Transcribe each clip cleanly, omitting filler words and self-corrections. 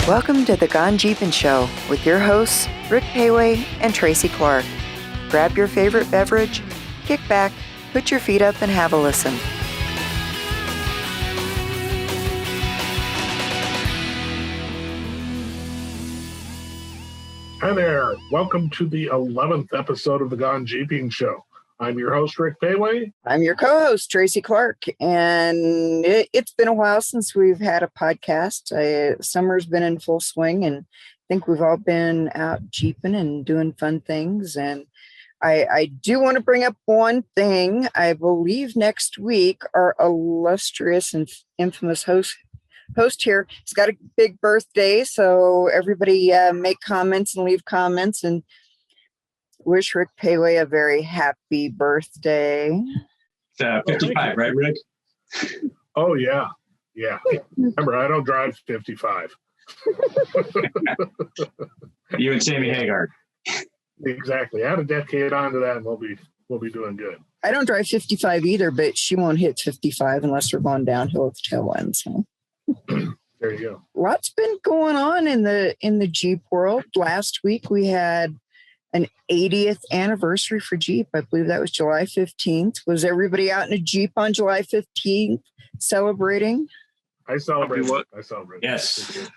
Welcome to the Gone-Gpn Show with your hosts, Rick Payway and Traci Clark. Grab your favorite beverage, kick back, put your feet up, and have a listen. Hi there. Welcome to the 11th episode of the Gone-Gpn Show. I'm your host, Rick Payway. I'm your co-host, Traci Clark, and it's been a while since we've had a podcast. Summer's been in full swing, and I think we've all been out jeeping and doing fun things. And I do want to bring up one thing. I believe next week, our illustrious and infamous host here, he's got a big birthday, so everybody make comments and leave comments and wish Rick Payway a very happy birthday. It's 55, right, Rick? Oh, yeah. Yeah. Remember, I don't drive 55. You and Sammy Hagar. Exactly. Add a decade onto that, and we'll be doing good. I don't drive 55 either, but she won't hit 55 unless we're going downhill with tailwind. So there you go. Lots been going on in the Jeep world. Last week we had an 80th anniversary for Jeep. I believe that was July 15th. Was everybody out in a Jeep on July 15th celebrating? I celebrate. Yes,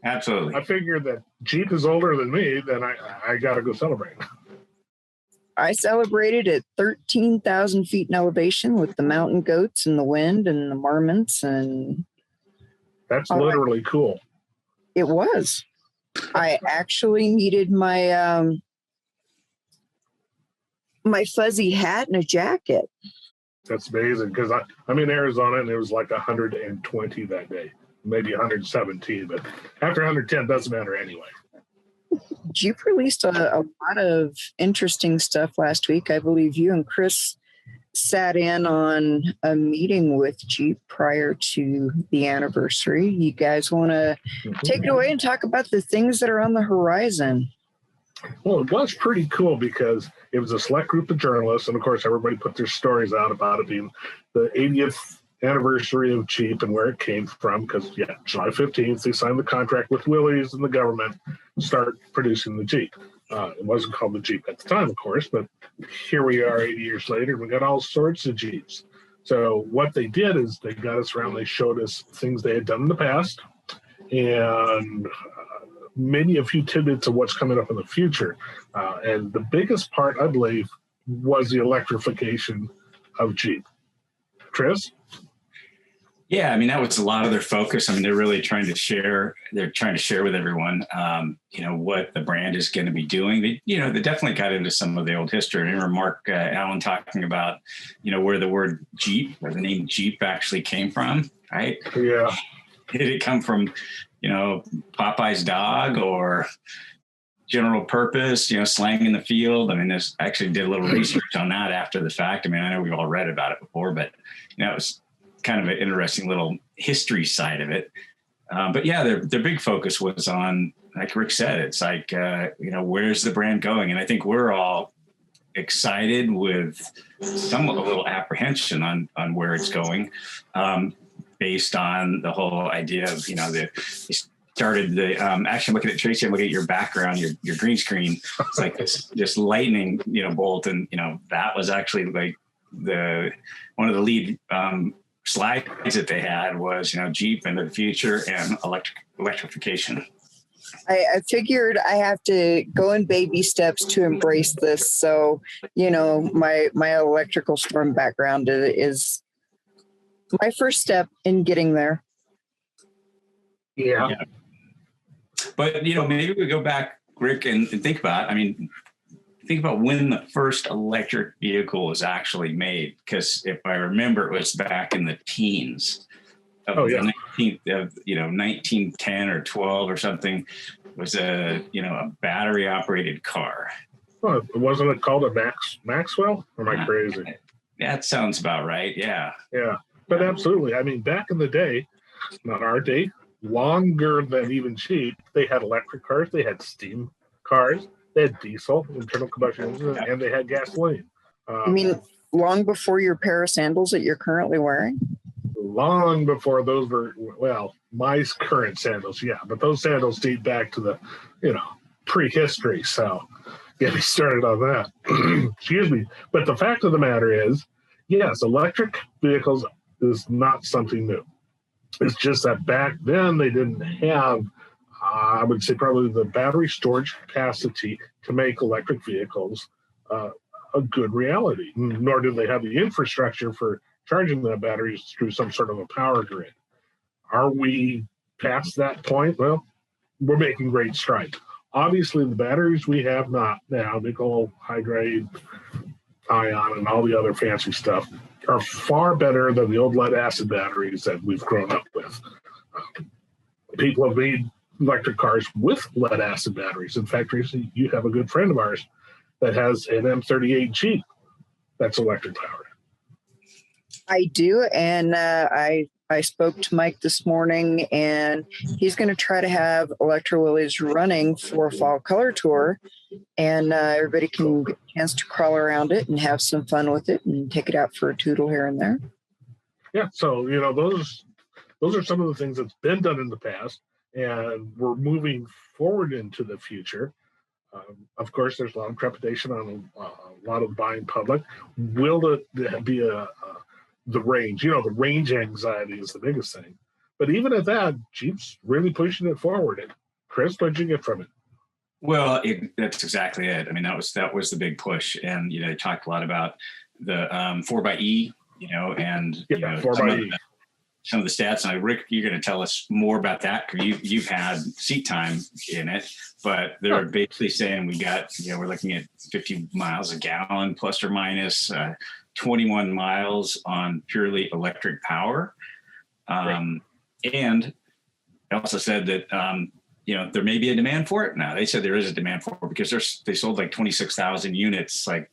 absolutely. I figured that Jeep is older than me, then I got to go celebrate. I celebrated at 13,000 feet in elevation with the mountain goats and the wind and the marmots. And that's literally cool. It was. I actually needed my my fuzzy hat and a jacket. That's amazing because I'm in Arizona and it was like 120 that day, maybe 117, but after 110 doesn't matter anyway. Jeep released a lot of interesting stuff last week. I believe you and Chris sat in on a meeting with Jeep prior to the anniversary. You guys want to take it away and talk about the things that are on the horizon? Well, it was pretty cool because it was a select group of journalists, and of course, everybody put their stories out about it being the 80th anniversary of Jeep and where it came from. Because, July 15th, they signed the contract with Willys and the government to start producing the Jeep. It wasn't called the Jeep at the time, of course, but here we are 80 years later, and we got all sorts of Jeeps. So what they did is they got us around, they showed us things they had done in the past, and maybe a few tidbits of what's coming up in the future. And the biggest part, I believe, was the electrification of Jeep. Chris? Yeah, I mean, that was a lot of their focus. I mean, they're really trying to share with everyone, what the brand is going to be doing. They definitely got into some of the old history. I remember Mark Allen talking about, where the word Jeep, where the name Jeep actually came from, right? Yeah. Did it come from, Popeye's dog or general purpose, slang in the field? I mean, I actually did a little research on that after the fact. I mean, I know we've all read about it before, but, it was kind of an interesting little history side of it. But yeah, their big focus was on, like Rick said, it's like, where's the brand going? And I think we're all excited with somewhat a little apprehension on where it's going, based on the whole idea of, they started the, actually I'm looking at Traci, I'm looking at your background, your green screen. It's like this lightning, bolt. And, that was actually like one of the lead, slides that they had was, Jeep into the future and electrification. I figured I have to go in baby steps to embrace this. So, my electrical storm background is my first step in getting there. Yeah. But, maybe we go back, Rick, and think about, think about when the first electric vehicle was actually made. Because if I remember, it was back in the teens of 1910 or 12 or something. It was a battery operated car. Well, wasn't it called a Maxwell? Or am I crazy? That sounds about right. Yeah. Yeah. But absolutely. I mean, back in the day, not our day, longer than even Jeep, they had electric cars, they had steam cars, they had diesel, internal combustion engines, and they had gasoline. I mean, long before your pair of sandals that you're currently wearing? long before those were, well, my current sandals, yeah, but those sandals date back to the, prehistory. So get me started on that. Excuse me. But the fact of the matter is, yes, electric vehicles is not something new. It's just that back then they didn't have, I would say, probably the battery storage capacity to make electric vehicles a good reality, nor did they have the infrastructure for charging the batteries through some sort of a power grid. Are we past that point? Well, we're making great strides. Obviously, the batteries we have now, nickel hydride, ion, and all the other fancy stuff, are far better than the old lead acid batteries that we've grown up with. People have made electric cars with lead acid batteries. In fact, Traci, you have a good friend of ours that has an M38 Jeep that's electric powered. I do, and I spoke to Mike this morning, and he's going to try to have Electro Willys running for a fall color tour, and everybody can get a chance to crawl around it and have some fun with it and take it out for a tootle here and there. Yeah, so those are some of the things that's been done in the past, and we're moving forward into the future. Of course, there's a lot of trepidation on a lot of the buying public. Will it be the range? The range anxiety is the biggest thing. But even at that, Jeep's really pushing it forward. And Chris, what'd you get from it? Well, that's exactly it. I mean, that was the big push, and they talked a lot about the 4xe, and 4xe. Some of the stats. And Rick, you're going to tell us more about that because you've had seat time in it. But they're basically saying we got, we're looking at 50 miles a gallon plus or minus 21 miles on purely electric power. And I also said that, there may be a demand for it now. They said there is a demand for it because they sold like 26,000 units like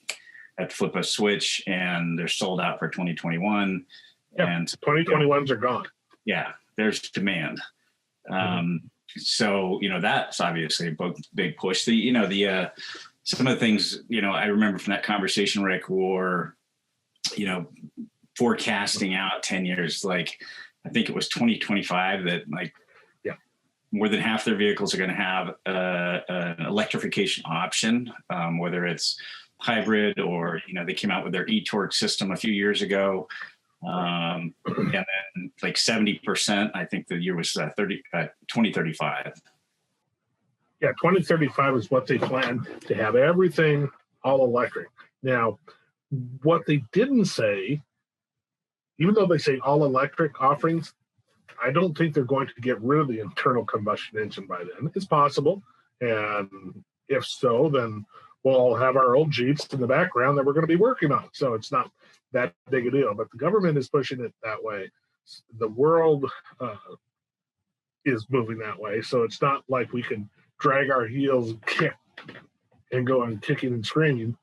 at the flip of a switch, and they're sold out for 2021. Yeah, and 2021s are gone. Yeah, there's demand. So, that's obviously a big push. Some of the things, I remember from that conversation, Rick, were, forecasting out 10 years, like I think it was 2025 that more than half their vehicles are going to have an electrification option, whether it's hybrid or, they came out with their e-torque system a few years ago. And then like 70%, I think the year was 2035. Yeah, 2035 is what they plan to have everything all electric. Now, what they didn't say, even though they say all electric offerings, I don't think they're going to get rid of the internal combustion engine by then. It's possible. And if so, then we'll all have our old Jeeps in the background that we're going to be working on. So it's not that big a deal, but the government is pushing it that way. The world is moving that way. So it's not like we can drag our heels and kick and go on kicking and screaming.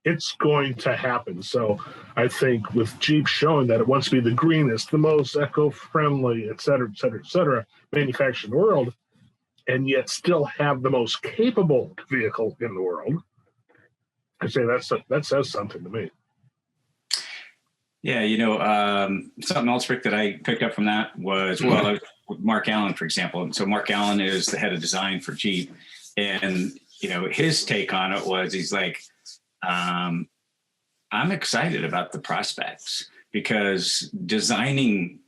It's going to happen. So I think with Jeep showing that it wants to be the greenest, the most eco-friendly, et cetera, manufactured in the world, and yet still have the most capable vehicle in the world, I say that says something to me. Yeah, something else, Rick, that I picked up from that was, Mark Allen, for example. And so Mark Allen is the head of design for Jeep. And, his take on it was, he's like, I'm excited about the prospects because designing,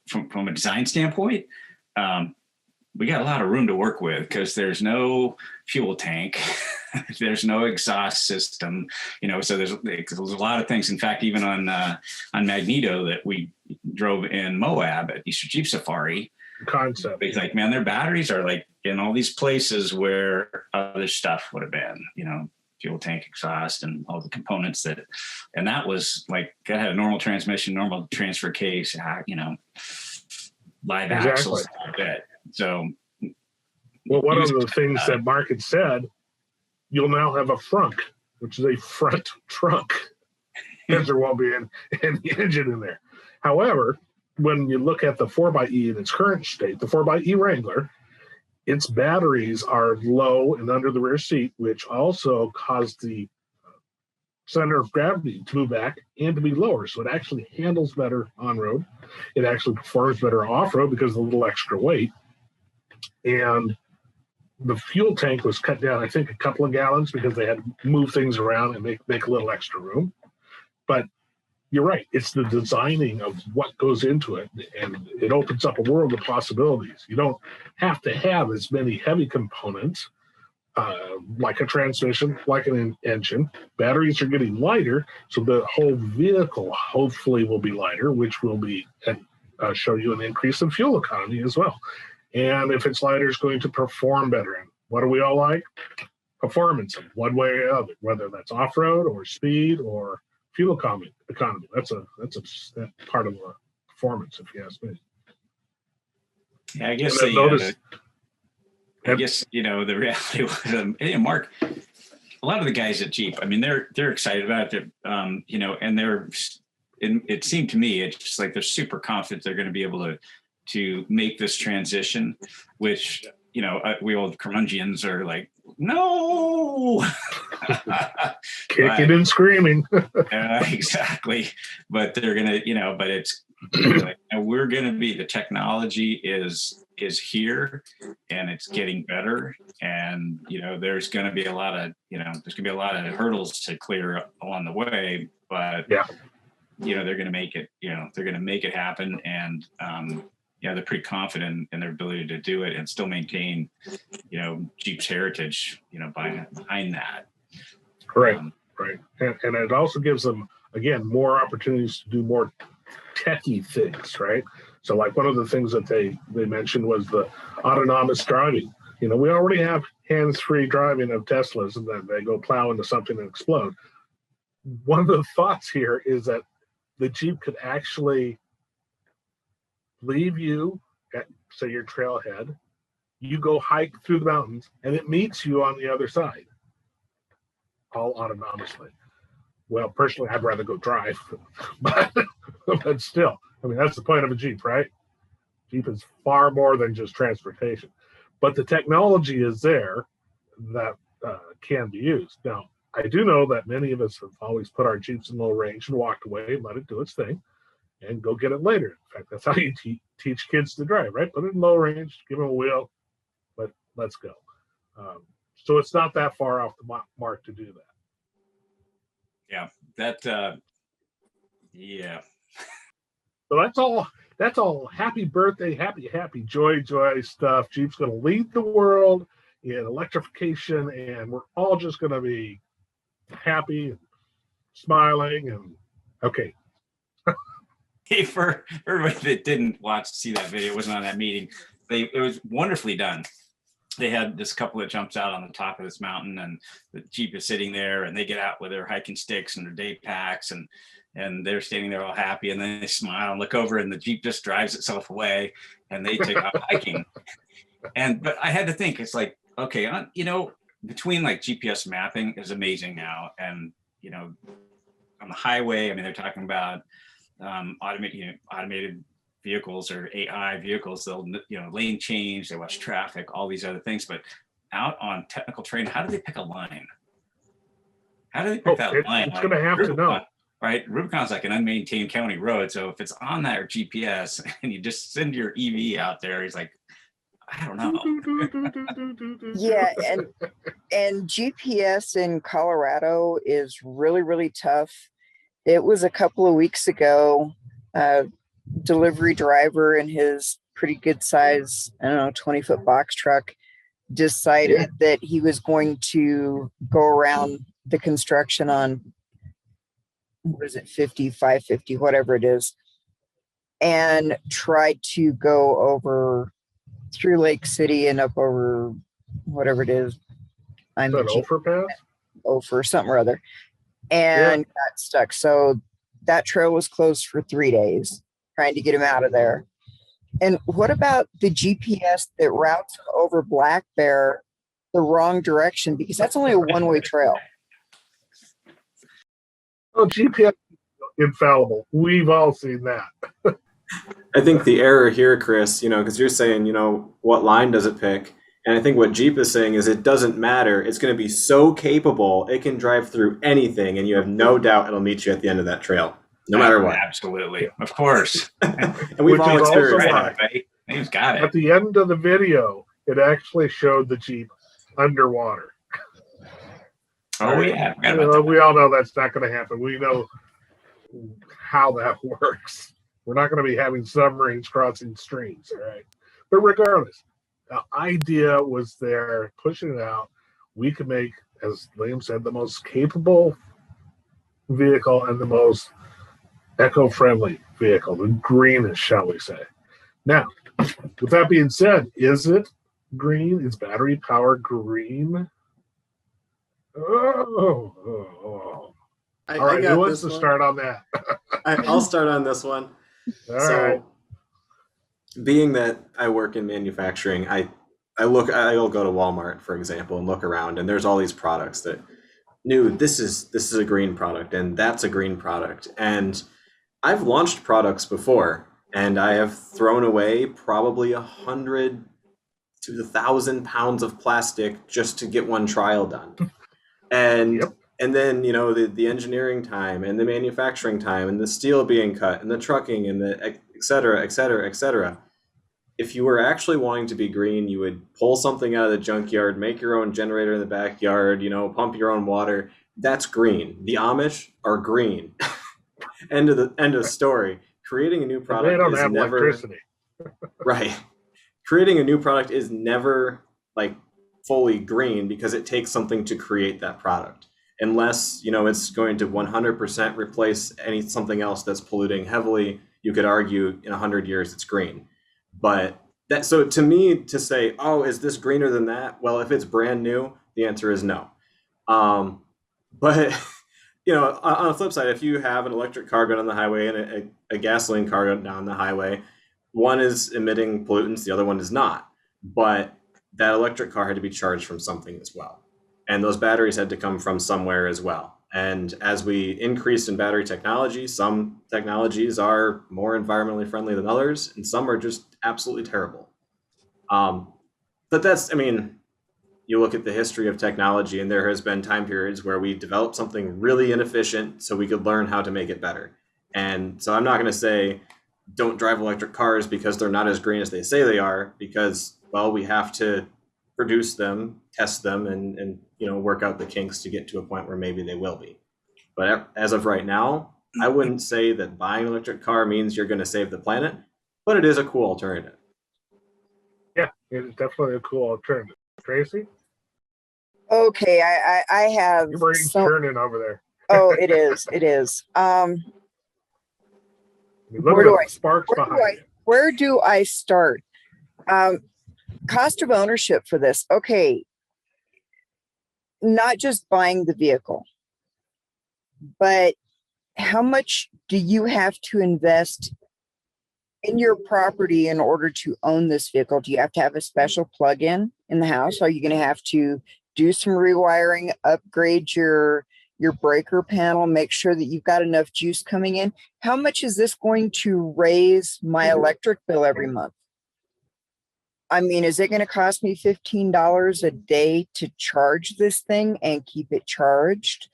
from a design standpoint, we got a lot of room to work with because there's no fuel tank. There's no exhaust system, so there's a lot of things. In fact, even on Magneto that we drove in Moab at Easter Jeep Safari, concept. He's like, man, their batteries are like in all these places where other stuff would have been, fuel tank, exhaust, and all the components and that was like, that had a normal transmission, normal transfer case, live axles, like that. So, well, one of the things that Mark had said, you'll now have a frunk, which is a front trunk, because there won't be any engine in there. However, when you look at the 4xe in its current state, the 4xe Wrangler, its batteries are low and under the rear seat, which also caused the center of gravity to move back and to be lower. So it actually handles better on road. It actually performs better off road because of the little extra weight. And the fuel tank was cut down, I think, a couple of gallons because they had to move things around and make a little extra room. But you're right. It's the designing of what goes into it, and it opens up a world of possibilities. You don't have to have as many heavy components like a transmission, like an engine. Batteries are getting lighter, so the whole vehicle hopefully will be lighter, which will be show you an increase in fuel economy as well. And if it's lighter, it's going to perform better. And what do we all like? Performance in one way or other, whether that's off-road or speed or fuel economy. That's a part of the performance, if you ask me. Yeah, I guess the reality was, Mark, a lot of the guys at Jeep, I mean, they're excited about it, and it seemed to me, it's just like they're super confident they're going to be able to make this transition, which, we old curmudgeons are like, no, kicking and screaming. Exactly. But they're going to, but it's like, we're going to be, the technology is here and it's getting better. And, there's going to be a lot of hurdles to clear along the way, but yeah. They're going to make it, they're going to make it happen. And, they're pretty confident in their ability to do it and still maintain, Jeep's heritage, behind that. Right. Right. And it also gives them, again, more opportunities to do more techie things, right? So like one of the things that they mentioned was the autonomous driving. We already have hands-free driving of Teslas, and then they go plow into something and explode. One of the thoughts here is that the Jeep could actually leave you at, say, your trailhead, you go hike through the mountains, and it meets you on the other side, all autonomously. Well, personally, I'd rather go drive, but still, I mean, that's the point of a Jeep, right? Jeep is far more than just transportation, but the technology is there that can be used. Now, I do know that many of us have always put our Jeeps in low range and walked away and let it do its thing and go get it later. In fact, that's how you teach kids to drive, right? Put it in low range, give them a wheel, but let's go. So it's not that far off the mark to do that. Yeah, yeah. So that's all happy birthday, happy joy stuff. Jeep's going to lead the world in electrification, and we're all just going to be happy and smiling and okay. Hey, for everybody that didn't see that video, wasn't on that meeting, it was wonderfully done. They had this couple that jumps out on the top of this mountain, and the Jeep is sitting there, and they get out with their hiking sticks and their day packs, and they're standing there all happy, and then they smile and look over, and the Jeep just drives itself away, and they take off hiking. But I had to think, it's like, okay, between like GPS mapping is amazing now, and on the highway, I mean, they're talking about automated vehicles or AI vehicles. They'll lane change, they watch traffic, all these other things. But out on technical terrain, how do they pick a line? How do they pick that line? It's going to have to know. Right, Rubicon's like an unmaintained county road, so if it's on that GPS and you just send your EV out there, he's like, I don't know. Yeah, and GPS in Colorado is really, really tough. It was a couple of weeks ago, delivery driver in his pretty good size, 20-foot box truck decided that he was going to go around the construction on, 550, whatever it is, and tried to go over through Lake City and up over whatever it is. I'm Ophir Pass? Ophir, something or other. And got stuck. So that trail was closed for 3 days, trying to get him out of there. And what about the GPS that routes over Black Bear the wrong direction? Because that's only a one-way trail. Oh, GPS is infallible. We've all seen that. I think the error here, Chris, because you're saying, what line does it pick? And I think what Jeep is saying is it doesn't matter. It's going to be so capable, it can drive through anything, and you have no doubt it'll meet you at the end of that trail, no matter what. Absolutely. Of course. And we've all experienced that. He's got it. At the end of the video, it actually showed the Jeep underwater. Oh, yeah. We all know that's not going to happen. We know how that works. We're not going to be having submarines crossing streams, all right? But regardless, the idea was there, pushing it out. We could make, as Liam said, the most capable vehicle and the most eco-friendly vehicle, the greenest, shall we say. Now, with that being said, is it green? Is battery power green? All right, who wants to start on that? I'll start on this one. All right. Being that I work in manufacturing, I'll go to Walmart, for example, and look around, and there's all these products that this is a green product, and that's a green product. And I've launched products before, and I have thrown away probably 100 to 1,000 pounds of plastic just to get one trial done. And and then, the engineering time and the manufacturing time and the steel being cut and the trucking and the et cetera, et cetera, et cetera. If you were actually wanting to be green, you would pull something out of the junkyard, make your own generator in the backyard, pump your own water. That's green. The Amish are green. End of story. Creating a new product they don't is have never electricity. Right. Creating a new product is never fully green because it takes something to create that product. Unless, it's going to 100% replace something else that's polluting heavily, you could argue in 100 years it's green. But so to me, to say, oh, is this greener than that? Well, if it's brand new, the answer is no. But on the flip side, if you have an electric car going on the highway and a gasoline car going down the highway, one is emitting pollutants, the other one is not. But that electric car had to be charged from something as well. And those batteries had to come from somewhere as well. And as we increased in battery technology, some technologies are more environmentally friendly than others, and some are just absolutely terrible. But you look at the history of technology, and there has been time periods where we developed something really inefficient so we could learn how to make it better. And so I'm not going to say don't drive electric cars because they're not as green as they say they are, because, well, we have to produce them, test them, and work out the kinks to get to a point where maybe they will be. But as of right now, I wouldn't say that buying an electric car means you're going to save the planet, but it is a cool alternative. Yeah, it is definitely a cool alternative. Tracy? Okay, I have Your brain's turning over there. Oh, it is. It is. Where do I sparks behind you? Where do I start? Cost of ownership for this. Okay. Not just buying the vehicle, but how much do you have to invest in your property in order to own this vehicle? Do you have to have a special plug-in in the house? Are you going to have to do some rewiring, upgrade your breaker panel, make sure that you've got enough juice coming in? How much is this going to raise my electric bill every month? I mean, is it going to cost me $15 a day to charge this thing and keep it charged?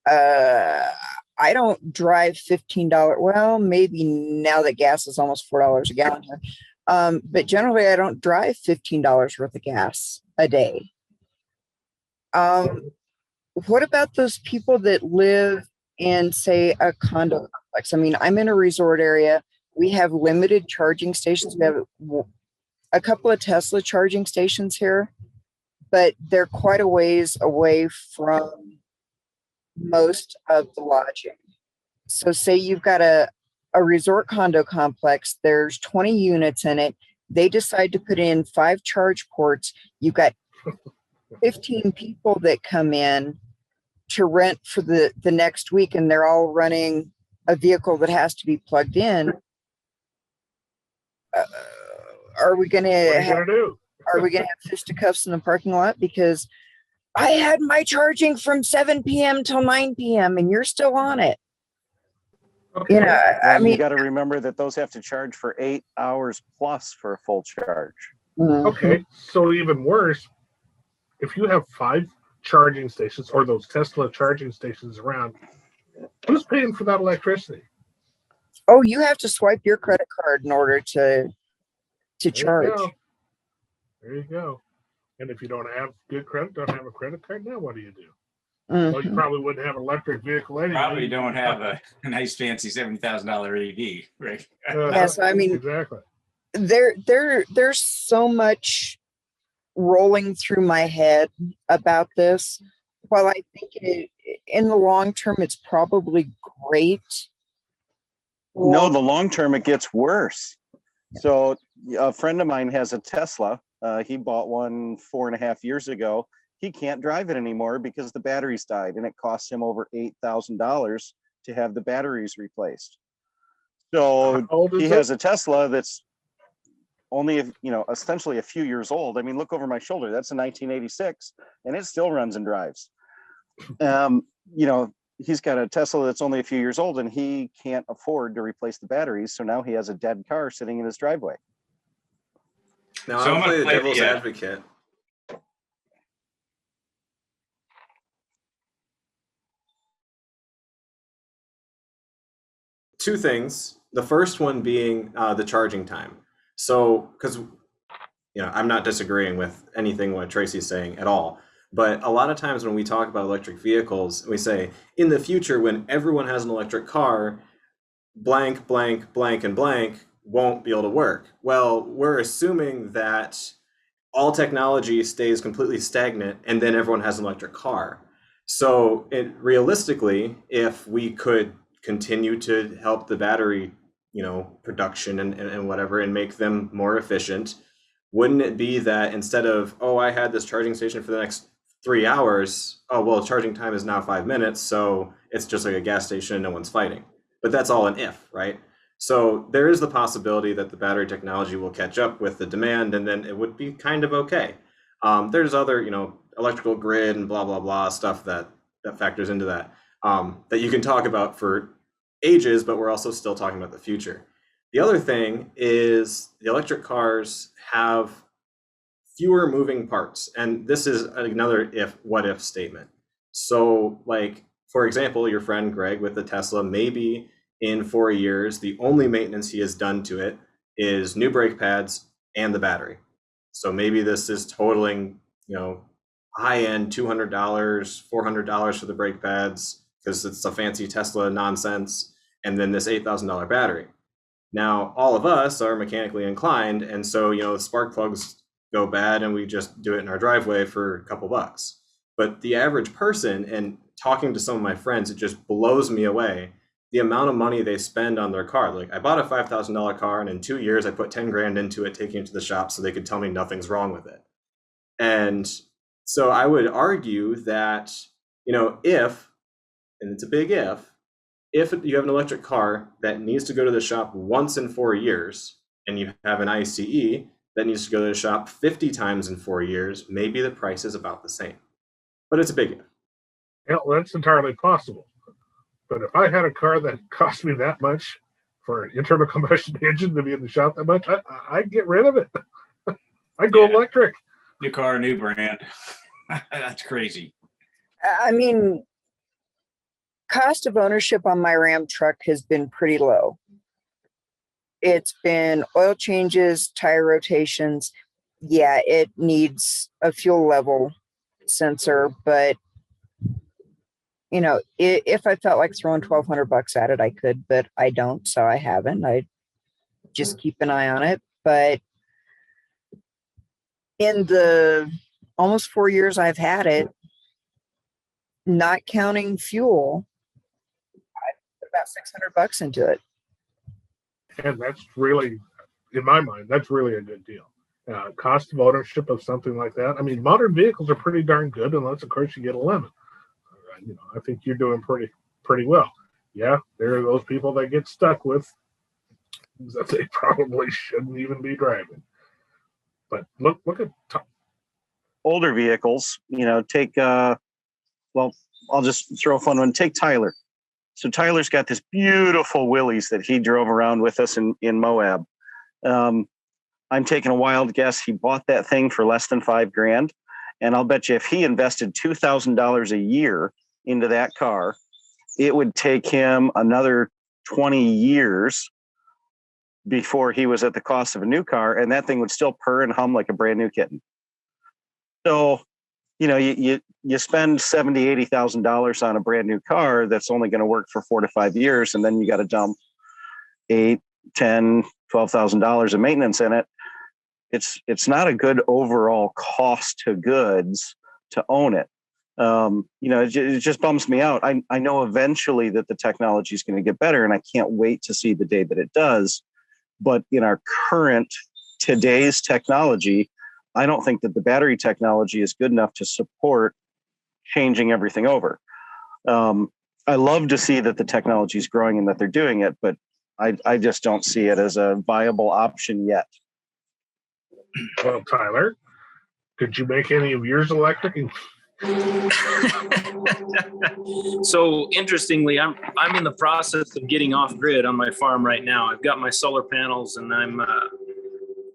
I don't drive $15. Well, maybe now that gas is almost $4 a gallon here. But generally, I don't drive $15 worth of gas a day. What about those people that live in, say, a condo complex? I mean, I'm in a resort area. We have limited charging stations. We have a couple of Tesla charging stations here, but they're quite a ways away from most of the lodging. So say you've got a resort condo complex, there's 20 units in it. They decide to put in 5 charge ports. You've got 15 people that come in to rent for the next week, and they're all running a vehicle that has to be plugged in. Are we going to have fisticuffs in the parking lot because I had my charging from 7 p.m. till 9 p.m. and you're still on it? Okay. You know, I mean, you got to remember that those have to charge for 8 hours plus for a full charge. Okay, so even worse, if you have 5 charging stations or those Tesla charging stations around, who's paying for that electricity? Oh, you have to swipe your credit card in order to There you charge. go. There you go. And if you don't have good credit, don't have a credit card, now what do you do? Well, you Mhm. probably wouldn't have an electric vehicle anyway. Probably don't have a nice fancy $70,000 EV, right? Yeah, so I mean, Exactly. there's so much rolling through my head about this. While I think in the long term, it's probably great. No, the long term, it gets worse. So a friend of mine has a Tesla. He bought one 4.5 years ago. He can't drive it anymore because the batteries died, and it costs him over $8,000 to have the batteries replaced. So he has a Tesla that's only, essentially a few years old. I mean, look over my shoulder. That's a 1986, and it still runs and drives. He's got a Tesla that's only a few years old, and he can't afford to replace the batteries. So now he has a dead car sitting in his driveway. Now, So I'll I'm play gonna the play devil's the, advocate. Two things. The first one being the charging time. So, because I'm not disagreeing with anything what Tracy's saying at all. But a lot of times when we talk about electric vehicles, we say in the future when everyone has an electric car, blank, blank, blank, and blank won't be able to work. Well, we're assuming that all technology stays completely stagnant and then everyone has an electric car. So realistically, if we could continue to help the battery, production and whatever, and make them more efficient, wouldn't it be that instead of, oh, I had this charging station for the next 3 hours, oh, well, charging time is now 5 minutes, so it's just like a gas station and no one's fighting. But that's all an if, right? So there is the possibility that the battery technology will catch up with the demand, and then it would be kind of okay. There's other, electrical grid and blah, blah, blah stuff that factors into that, that you can talk about for ages, but we're also still talking about the future. The other thing is the electric cars have fewer moving parts. And this is another what if statement. So like, for example, your friend Greg with the Tesla, maybe in 4 years, the only maintenance he has done to it is new brake pads and the battery. So maybe this is totaling, high end $200, $400 for the brake pads because it's a fancy Tesla nonsense, and then this $8,000 battery. Now, all of us are mechanically inclined, and so, the spark plugs go bad and we just do it in our driveway for a couple bucks. But the average person, and talking to some of my friends, it just blows me away the amount of money they spend on their car. Like, I bought a $5,000 car, and in 2 years I put 10 grand into it, taking it to the shop so they could tell me nothing's wrong with it. And so I would argue that, if, and it's a big if you have an electric car that needs to go to the shop once in 4 years, and you have an ICE that needs to go to the shop 50 times in 4 years, maybe the price is about the same. But it's a big if. Yeah, well, that's entirely possible. But if I had a car that cost me that much for an internal combustion engine to be in the shop that much, I'd get rid of it. I'd go electric. New car, new brand. That's crazy. I mean, cost of ownership on my Ram truck has been pretty low. It's been oil changes, tire rotations. Yeah, it needs a fuel level sensor, but if I felt like throwing $1,200 at it, I could, but I don't, so I haven't. I just keep an eye on it. But in the almost 4 years I've had it, not counting fuel, I put about $600 into it. And that's really, in my mind, that's really a good deal. Cost of ownership of something like that. I mean, modern vehicles are pretty darn good, unless, of course, you get a lemon. I think you're doing pretty well. Yeah, there are those people that get stuck with things that they probably shouldn't even be driving. But look at Older vehicles, take, I'll just throw a fun one. Take Tyler. So Tyler's got this beautiful Willys that he drove around with us in Moab. I'm taking a wild guess. He bought that thing for less than $5,000. And I'll bet you if he invested $2,000 a year into that car, it would take him another 20 years before he was at the cost of a new car. And that thing would still purr and hum like a brand new kitten. So, you spend $70,000, $80,000 on a brand new car that's only going to work for 4 to 5 years. And then you got to dump $8,000, $10,000, $12,000 of maintenance in it. It's not a good overall cost to goods to own it. It just bums me out. I know eventually that the technology is going to get better, and I can't wait to see the day that it does. But in our today's technology, I don't think that the battery technology is good enough to support changing everything over. I love to see that the technology is growing and that they're doing it, but I just don't see it as a viable option yet. Well, Tyler, could you make any of yours electric? So interestingly, I'm in the process of getting off grid on my farm right now. I've got my solar panels and I'm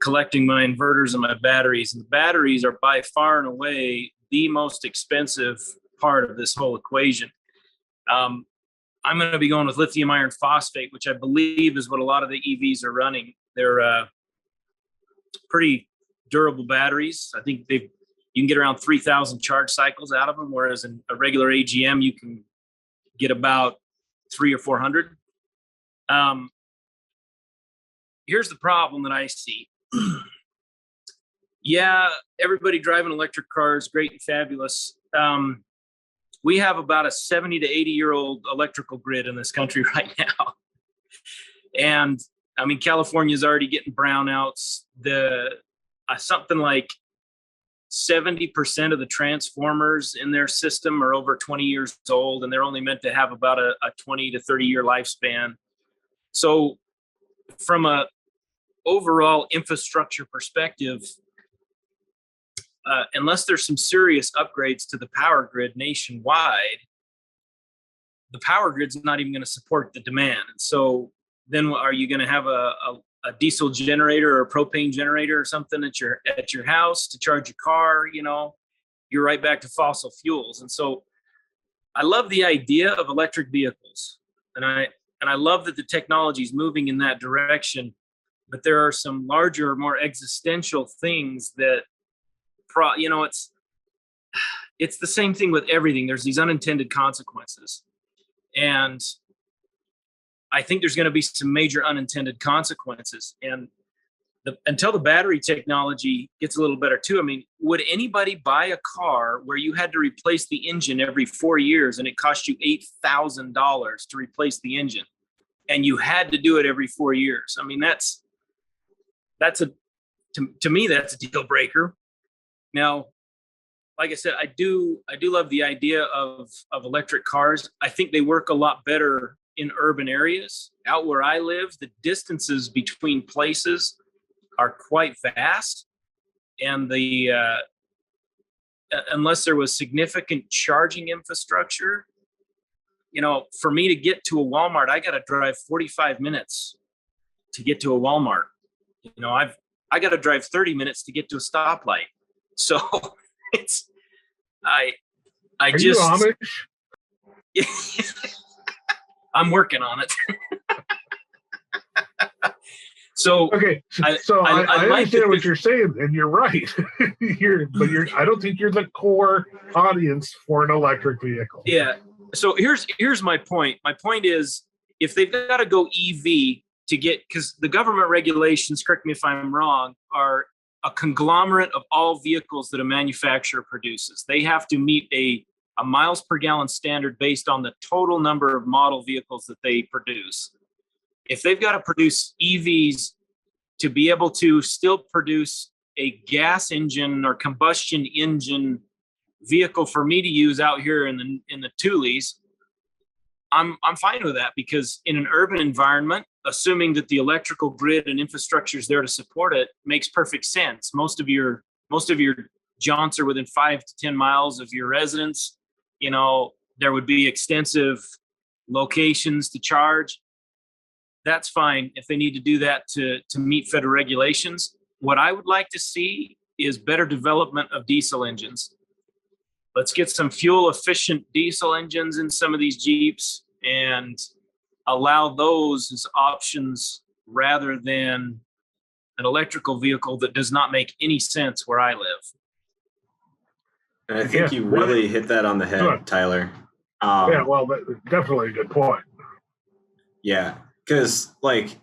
collecting my inverters and my batteries. And the batteries are by far and away the most expensive part of this whole equation. I'm going to be going with lithium iron phosphate, which I believe is what a lot of the EVs are running. They're pretty durable batteries. I think you can get around 3,000 charge cycles out of them, whereas in a regular AGM, you can get about 300 or 400. Here's the problem that I see. Yeah, everybody driving electric cars, great and fabulous. We have about a 70 to 80-year-old electrical grid in this country right now. And I mean, California's already getting brownouts. Something like 70% of the transformers in their system are over 20 years old, and they're only meant to have about a 20 to 30-year lifespan. So from a overall infrastructure perspective, unless there's some serious upgrades to the power grid nationwide, the power grid's not even going to support the demand. And so then are you going to have a diesel generator or a propane generator or something at your house to charge your car? You're right back to fossil fuels. And so I love the idea of electric vehicles, and I love that the technology is moving in that direction. But there are some larger, more existential things that, it's the same thing with everything. There's these unintended consequences. And I think there's going to be some major unintended consequences. And until the battery technology gets a little better too, I mean, would anybody buy a car where you had to replace the engine every 4 years and it cost you $8,000 to replace the engine, and you had to do it every 4 years? I mean, to me, that's a deal breaker. Now, like I said, I do love the idea of electric cars. I think they work a lot better in urban areas. Out where I live, the distances between places are quite vast, and unless there was significant charging infrastructure, for me to get to a Walmart, I got to drive 45 minutes to get to a Walmart. I got to drive 30 minutes to get to a stoplight. So I Are just, you Amish? I'm working on it. So okay, I understand what you're saying, and you're right. I don't think you're the core audience for an electric vehicle. Yeah. So here's my point. My point is, if they've got to go EV to get, because the government regulations, correct me if I'm wrong, are a conglomerate of all vehicles that a manufacturer produces. They have to meet a miles per gallon standard based on the total number of model vehicles that they produce. If they've got to produce EVs to be able to still produce a gas engine or combustion engine vehicle for me to use out here in the Tules, I'm fine with that, because in an urban environment, assuming that the electrical grid and infrastructure is there to support it, makes perfect sense. Most of your jaunts are within 5 to 10 miles of your residence. There would be extensive locations to charge. That's fine if they need to do that to meet federal regulations. what I would like to see is better development of diesel engines. Let's get some fuel efficient diesel engines in some of these Jeeps and allow those as options rather than an electrical vehicle that does not make any sense where I live. And I think you really hit that on the head, Tyler. Yeah, well, definitely a good point. Yeah, because like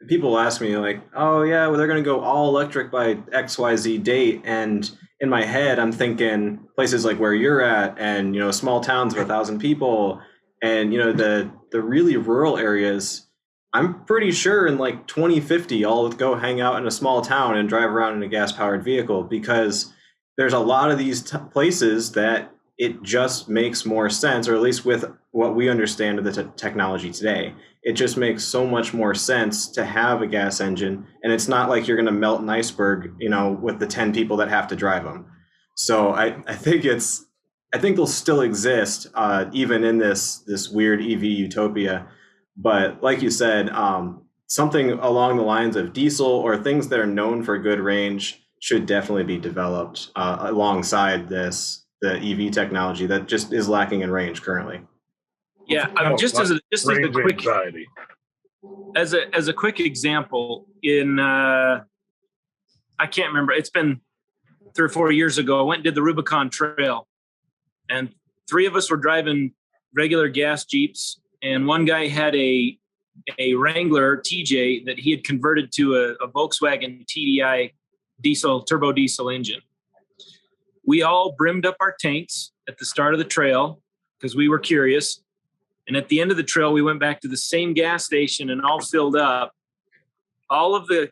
people ask me like, oh yeah, well they're going to go all electric by XYZ date, and in my head I'm thinking places like where you're at, and small towns of 1,000 people, and the really rural areas. I'm pretty sure in like 2050 I'll go hang out in a small town and drive around in a gas powered vehicle, because there's a lot of these places that it just makes more sense, or at least with what we understand of the technology today, it just makes so much more sense to have a gas engine. And it's not like you're going to melt an iceberg, with the 10 people that have to drive them. So I think they'll still exist, even in this weird EV utopia. But like you said, something along the lines of diesel or things that are known for good range should definitely be developed alongside the EV technology that just is lacking in range currently. Yeah, just as a quick anxiety. As a quick example, in I can't remember, it's been 3 or 4 years ago, I went and did the Rubicon Trail, and 3 of us were driving regular gas Jeeps, and one guy had a Wrangler TJ that he had converted to a Volkswagen TDI turbo diesel engine. We all brimmed up our tanks at the start of the trail because we were curious. And at the end of the trail, we went back to the same gas station and all filled up. All of the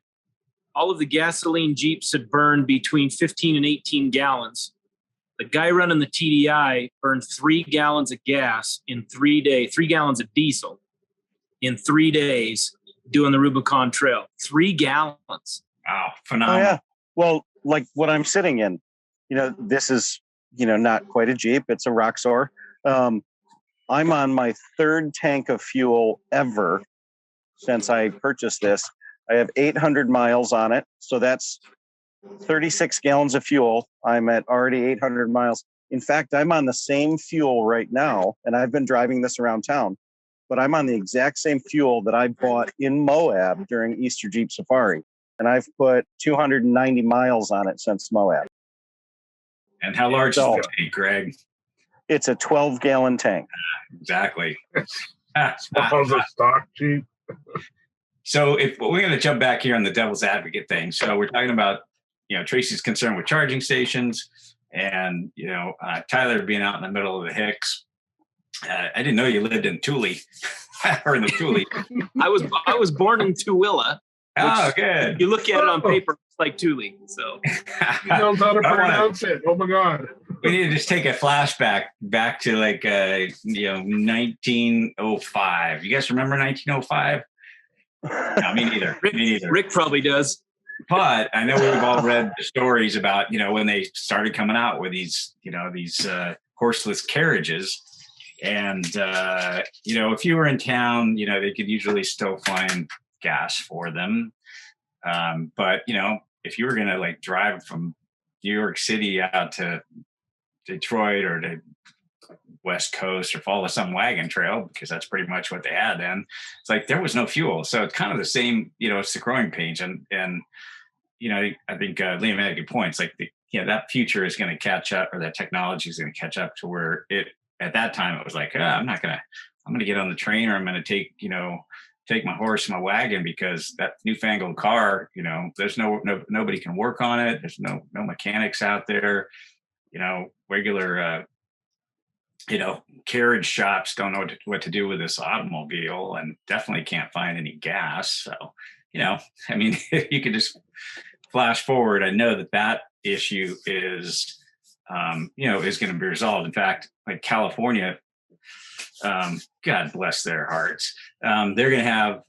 gasoline Jeeps had burned between 15 and 18 gallons. The guy running the TDI burned 3 gallons of gas in 3 days, 3 gallons of diesel in 3 days doing the Rubicon Trail. 3 gallons. Wow, phenomenal. Oh, yeah. Well, like what I'm sitting in, this is, not quite a Jeep. It's a Roxor. I'm on my 3rd tank of fuel ever since I purchased this. I have 800 miles on it. So that's 36 gallons of fuel. I'm at already 800 miles. In fact, I'm on the same fuel right now, and I've been driving this around town, but I'm on the exact same fuel that I bought in Moab during Easter Jeep Safari. And I've put 290 miles on it since Moab. And how large is the tank, Greg? It's a 12-gallon tank. Exactly. Suppose a stock Jeep. So if we're going to jump back here on the devil's advocate thing. So we're talking about, Traci's concern with charging stations, and, Tyler being out in the middle of the Hicks. I didn't know you lived in Thule or in the Thule. I was born in Tooele. Oh, good. If you look at it on paper, it's like Thule. So he knows how to pronounce it. Oh my God. We need to just take a flashback back to like 1905. You guys remember 1905? No, me neither. Rick probably does. But I know we've all read the stories about, when they started coming out with these horseless carriages. And, if you were in town, they could usually still find gas for them. But, if you were going to drive from New York City out to Detroit or to West Coast or follow some wagon trail, because that's pretty much what they had then, it's like there was no fuel. So it's kind of the same, it's the growing pains. And I think Liam had a good point. It's like that future is going to catch up, or that technology is going to catch up to where at that time it was like, I'm going to get on the train, or I'm going to take my horse and my wagon, because that newfangled car, there's nobody can work on it. There's no mechanics out there, regular, carriage shops don't know what to do with this automobile, and definitely can't find any gas. So, if you could just flash forward, I know that issue is going to be resolved. In fact, like California, God bless their hearts. They're going to have.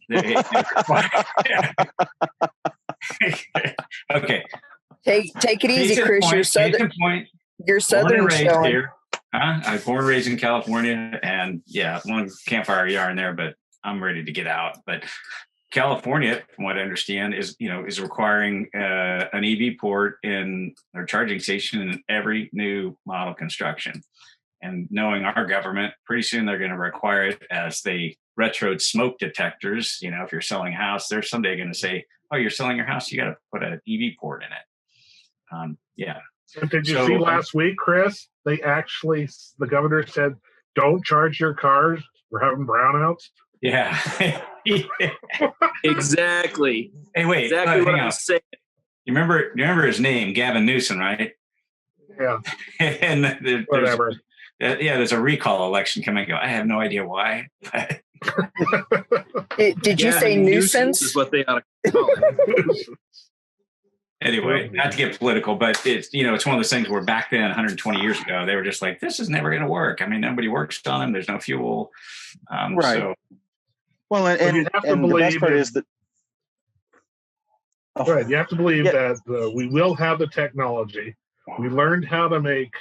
Okay. Take it easy, Chris. You're southern showing. I was born and raised in California, and long campfire yarn there, but I'm ready to get out. But California, from what I understand, is requiring an EV port in or charging station in every new model construction. And knowing our government, pretty soon they're going to require it as they retrode smoke detectors. If you're selling a house, they're someday going to say, "Oh, you're selling your house, you got to put an EV port in it." Yeah. And did you see last week, Chris? The governor said, "Don't charge your cars. We're having brownouts." Yeah. Exactly. Hey, wait. Exactly what hang I'm on. saying. You remember his name, Gavin Newsom, right? Yeah. And Whatever. There's a recall election coming. I have no idea why. Did you say nuisance? Is what they ought to call it. Anyway, not to get political, but it's one of those things where back then, 120 years ago, they were just like, "This is never going to work." I mean, nobody works on them. There's no fuel. Right. So. Well, and the best part is that. Oh, right. You have to believe that we will have the technology. We learned how to make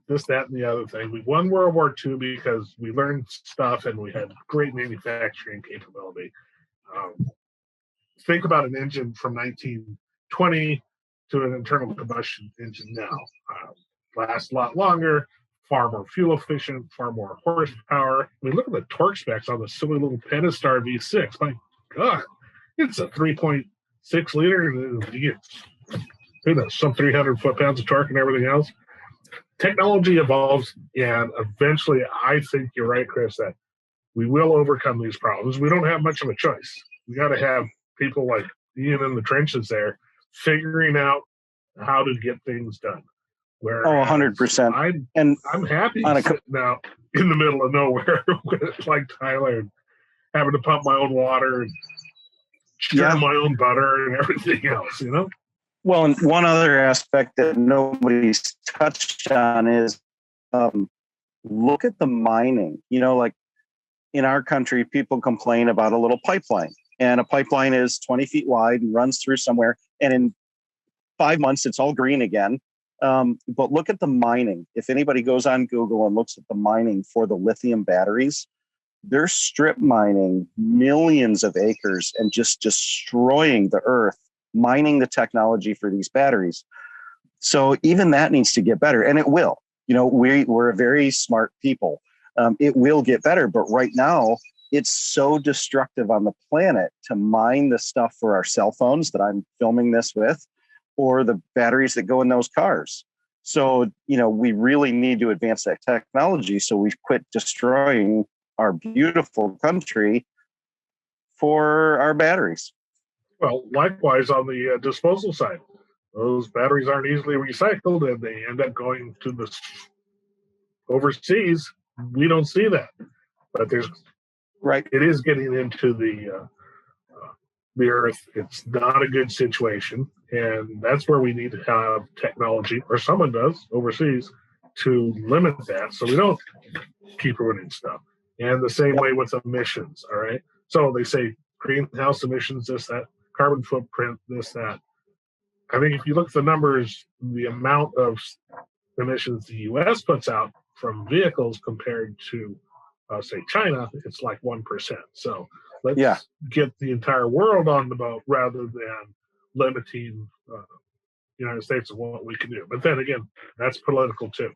this, that, and the other thing. We won World War II because we learned stuff and we had great manufacturing capability. Think about an engine from 1920 to an internal combustion engine now. Lasts a lot longer, far more fuel efficient, far more horsepower. I mean, look at the torque specs on the silly little Pentastar V6. My God, it's a 3.6 liter. You get some 300 foot-pounds of torque and everything else. Technology evolves, and eventually, I think you're right, Chris, that we will overcome these problems. We don't have much of a choice. We got to have people like Ian in the trenches there figuring out how to get things done. Whereas 100%. I'm happy sitting out in the middle of nowhere like Tyler, and having to pump my own water and stir my own butter and everything else, Well, and one other aspect that nobody's touched on is look at the mining. Like in our country, people complain about a little pipeline, and a pipeline is 20 feet wide and runs through somewhere. And in 5 months, it's all green again. But look at the mining. If anybody goes on Google and looks at the mining for the lithium batteries, they're strip mining millions of acres and just destroying the earth, mining the technology for these batteries. So even that needs to get better, and it will. We're a very smart people. It will get better, but right now it's so destructive on the planet to mine the stuff for our cell phones that I'm filming this with, or the batteries that go in those cars. So, we really need to advance that technology so we quit destroying our beautiful country for our batteries. Well, likewise on the disposal side, those batteries aren't easily recycled and they end up going to the overseas. We don't see that, but it is getting into the earth. It's not a good situation, and that's where we need to have technology, or someone does overseas, to limit that so we don't keep ruining stuff. And the same way with emissions. All right, so they say greenhouse emissions, this, that, carbon footprint, this, that. I think if you look at the numbers, the amount of emissions the U.S. puts out from vehicles compared to, say, China, it's like 1%. So let's get the entire world on the boat rather than limiting the United States of what we can do. But then again, that's political too.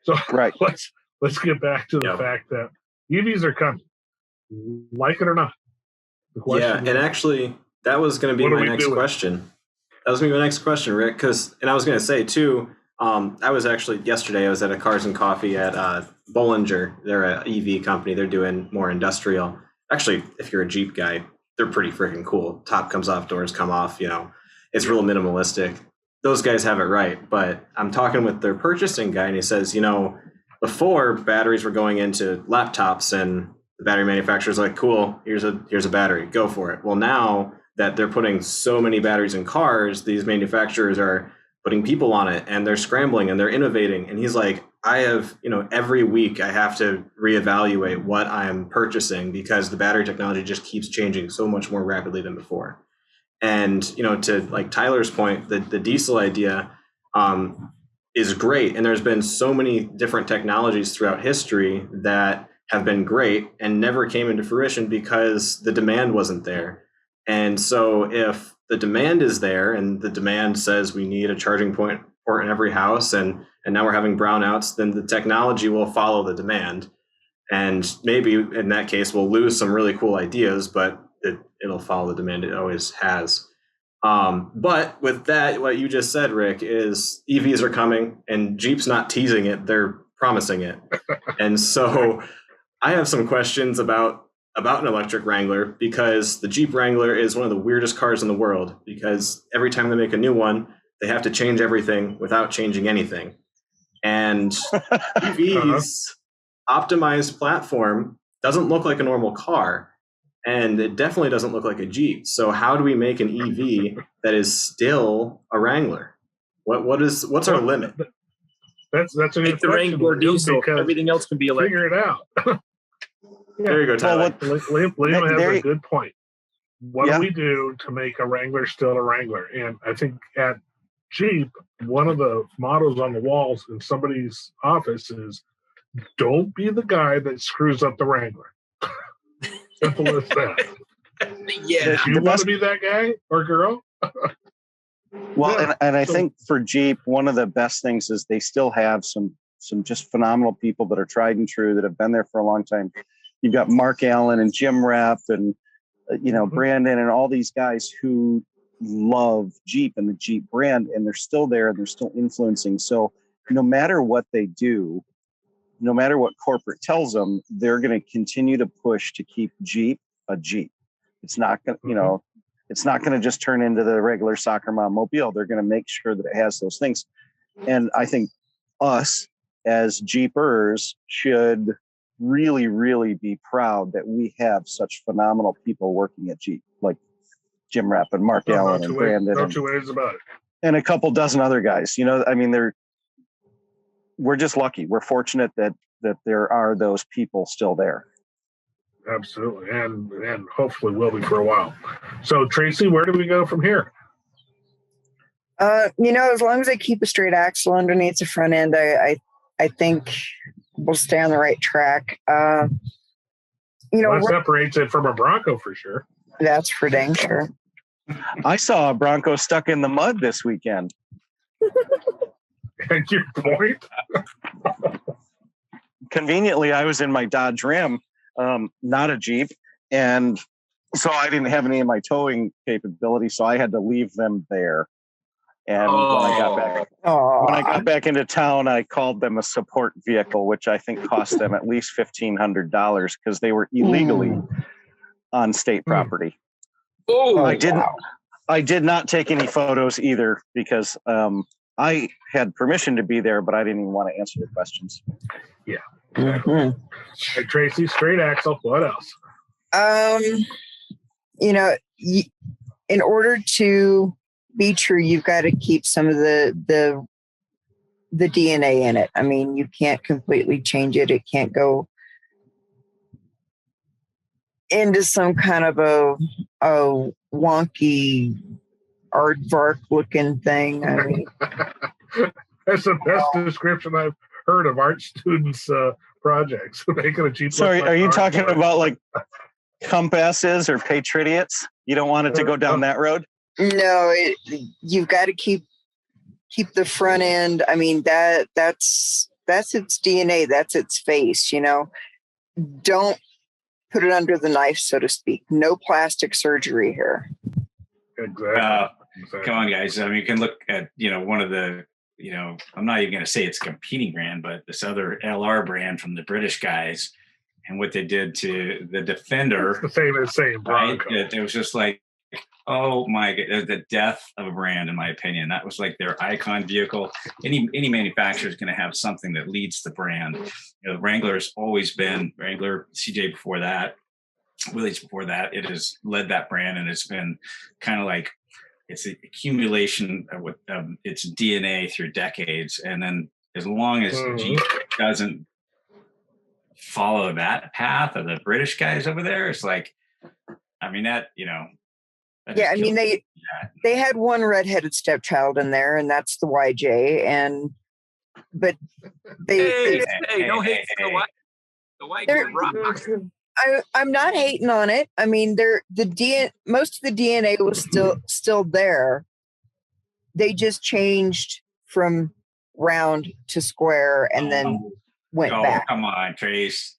So let's get back to the fact that EVs are coming, like it or not. And actually, that was going to be my next question. That was going to be my next question, Rick. And I was going to say too, yesterday I was at a Cars and Coffee at Bollinger. They're an EV company. They're doing more industrial. Actually, if you're a Jeep guy, they're pretty freaking cool. Top comes off, doors come off, it's real minimalistic. Those guys have it right. But I'm talking with their purchasing guy and he says, before batteries were going into laptops and the battery manufacturer's like, cool, here's a battery, go for it. Well, now that they're putting so many batteries in cars, these manufacturers are putting people on it and they're scrambling and they're innovating. And he's like, I have, every week I have to reevaluate what I'm purchasing because the battery technology just keeps changing so much more rapidly than before. And, to like Tyler's point, the diesel idea is great. And there's been so many different technologies throughout history that have been great and never came into fruition because the demand wasn't there. And so if the demand is there and the demand says we need a charging port in every house, and now we're having brownouts, then the technology will follow the demand. And maybe in that case, we'll lose some really cool ideas, but it'll follow the demand it always has. But with that, what you just said, Rick, is EVs are coming, and Jeep's not teasing it, they're promising it. And so I have some questions about an electric Wrangler, because the Jeep Wrangler is one of the weirdest cars in the world, because every time they make a new one, they have to change everything without changing anything. And EV's optimized platform doesn't look like a normal car, and it definitely doesn't look like a Jeep. So how do we make an EV that is still a Wrangler? What's our limit? That's a good Make the question, Wrangler diesel. because Everything else can be electric. figure it out. There you go, Tyler. Liam has a good point. What Yeah. do we do to make a Wrangler still a Wrangler? And I think at Jeep, one of the mottos on the walls in somebody's office is, don't be the guy that screws up the Wrangler. Simple as that. Yeah. Do you want to be that guy or girl? Well, Yeah. and I So- think for Jeep, one of the best things is they still have some just phenomenal people that are tried and true that have been there for a long time. You've got Mark Allen and Jim Rapp and Brandon and all these guys who love Jeep and the Jeep brand, and they're still there and they're still influencing. So no matter what they do, no matter what corporate tells them, they're going to continue to push to keep Jeep a Jeep. It's not going to, it's not going to just turn into the regular soccer mom mobile. They're going to make sure that it has those things. And I think us as Jeepers should really, really be proud that we have such phenomenal people working at Jeep, like Jim Rapp and Mark Allen and Brandon. No two ways about it. And a couple dozen other guys. We're just lucky. We're fortunate that there are those people still there. Absolutely. And hopefully will be for a while. So Traci, where do we go from here? As long as I keep a straight axle underneath the front end, I think we'll stay on the right track. That separates it from a Bronco for sure. That's for dang sure. I saw a Bronco stuck in the mud this weekend. And your point? Conveniently, I was in my Dodge Ram, not a Jeep, and so I didn't have any of my towing capability, so I had to leave them there. And when I got back into town, I called them a support vehicle, which I think cost them at least $1,500 because they were illegally on state property. Oh, I did not take any photos either because I had permission to be there, but I didn't even want to answer the questions. Yeah. Mm-hmm. Hey, Traci, straight axle. What else? In order to be true, you've got to keep some of the DNA in it. I mean, you can't completely change it. It can't go into some kind of a wonky aardvark looking thing. I mean, That's the best description I've heard of art students' projects. Making a Jeep. Sorry, are you talking about like compasses or patriots? You don't want it to go down that road? no, you've got to keep the front end. I mean, that's its DNA. That's its face. Don't put it under the knife, so to speak. No plastic surgery here. Exactly. Come on, guys. I mean, you can look at, one of the, I'm not even going to say it's a competing brand, but this other LR brand from the British guys and what they did to the Defender. It's the same Right? Bronco. It was just like, oh my God, the death of a brand, in my opinion. That was like their icon vehicle. Any manufacturer is going to have something that leads the brand. Wrangler's always been Wrangler, CJ before that, Willys before that. It has led that brand, and it's been kind of like it's an accumulation of its DNA through decades. And then as long as Jeep doesn't follow that path of the British guys over there, it's like, I mean, that. Yeah, I mean, they had one redheaded stepchild in there, and that's the YJ. But they hey, no hate for the YJ rock. I'm not hating on it. I mean, most of the DNA was still there. They just changed from round to square and then went back. Come on, Trace.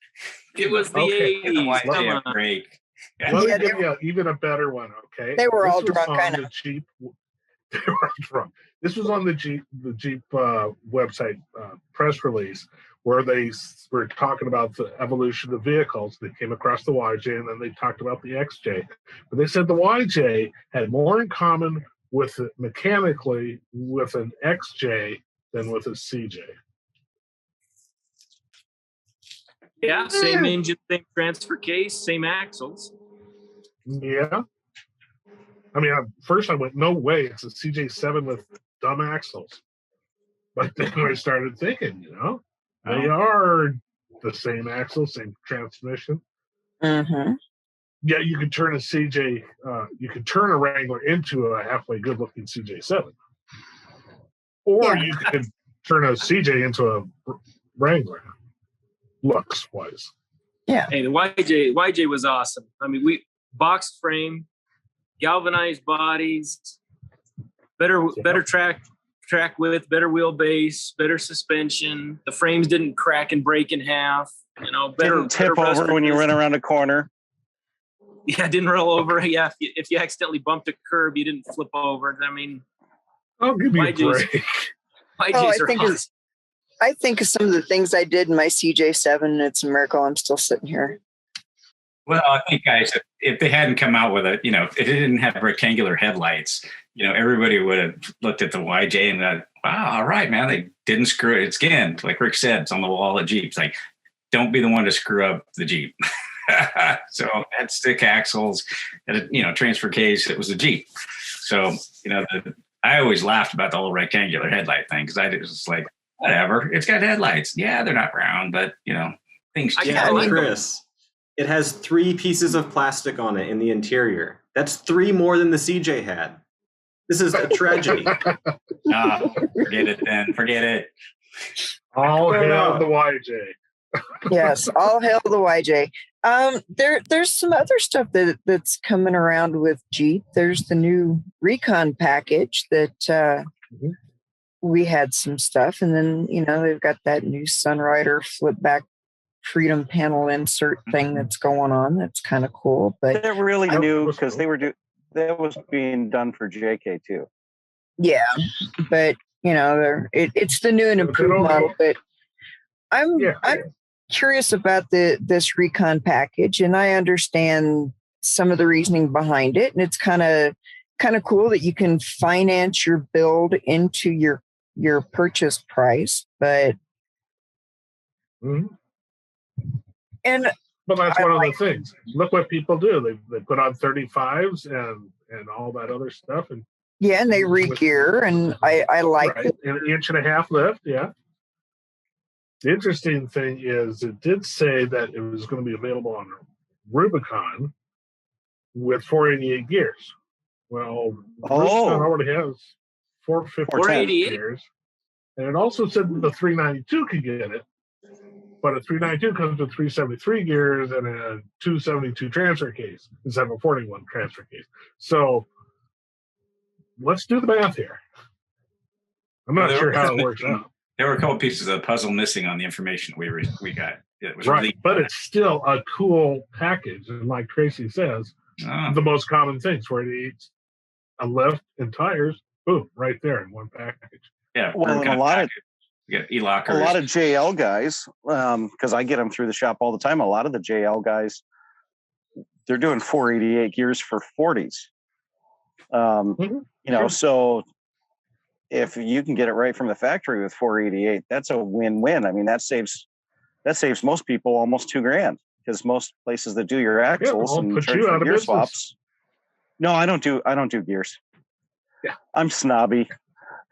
It was the Okay. Give the 80s. YJ Come a on. break. Let me Yeah, give you even a better one, okay? They were This all was drunk, I on know. the Jeep. They were all drunk. This was on the Jeep website press release where they were talking about the evolution of vehicles. They came across the YJ and then they talked about the XJ. But they said the YJ had more in common with mechanically with an XJ than with a CJ. Yeah, same engine, same transfer case, same axles. Yeah. I mean, at first I went, no way, it's a CJ7 with dumb axles. But then I started thinking, they are the same axle, same transmission. Mm-hmm. Yeah, you could turn a CJ, you could turn a Wrangler into a halfway good-looking CJ7. Or you could turn a CJ into a Wrangler, looks-wise. Yeah. Hey, the YJ was awesome. I mean, box frame, galvanized bodies, better track width, better wheelbase, better suspension. The frames didn't crack and break in half. Didn't tip over when you ran around a corner. Yeah, didn't roll over. Yeah, if you accidentally bumped a curb, you didn't flip over. I mean, I'll give you a break. YJs are awesome. I think of some of the things I did in my CJ7. It's a miracle I'm still sitting here. Well, I think, guys, if they hadn't come out with if it didn't have rectangular headlights, everybody would have looked at the YJ and thought, wow, all right, man, they didn't screw it. It's again, like Rick said, it's on the wall of Jeeps. Like, don't be the one to screw up the Jeep. So had stick axles, had a transfer case. It was a Jeep. So, I always laughed about the whole rectangular headlight thing because I was just like, whatever, it's got headlights. Yeah, they're not brown, but things change. Yeah, Chris, it has 3 pieces of plastic on it in the interior. That's 3 more than the CJ had. This is a tragedy. Forget it then. Forget it. All hail the YJ. Yes, all hail the YJ. There's some other stuff that's coming around with Jeep. There's the new Recon package that we had some stuff, and then they've got that new Sunrider flip back Freedom panel insert thing that's going on. That's kind of cool. But they're really new because that was being done for JK too. Yeah, but it's the new and improved model. But I'm curious about this Recon package, and I understand some of the reasoning behind it, and it's kind of cool that you can finance your build into your purchase price, but but that's one of the things. Look what people do. They put on 35s and all that other stuff, and they re-gear, and I like it. An 1.5 inch lift. Yeah. The interesting thing is it did say that it was going to be available on Rubicon with 488 gears. Well, Rubicon already has 450 gears. And it also said that the 392 could get it. But a 392 comes with 373 gears and a 272 transfer case instead of a 41 transfer case. So let's do the math here. I'm not sure how it works out. There were a couple pieces of the puzzle missing on the information we got. It was right, but it's still a cool package. And like Traci says, the most common things where it eats a lift and tires, boom, right there in one package. Yeah, well, and a lot of e-lockers. A lot of JL guys, because I get them through the shop all the time. A lot of the JL guys, they're doing 488 gears for 40s. So if you can get it right from the factory with 488, that's a win-win. I mean, that saves most people almost $2,000 because most places that do your axles and charge for gear swaps. No, I don't do gears. Yeah, I'm snobby.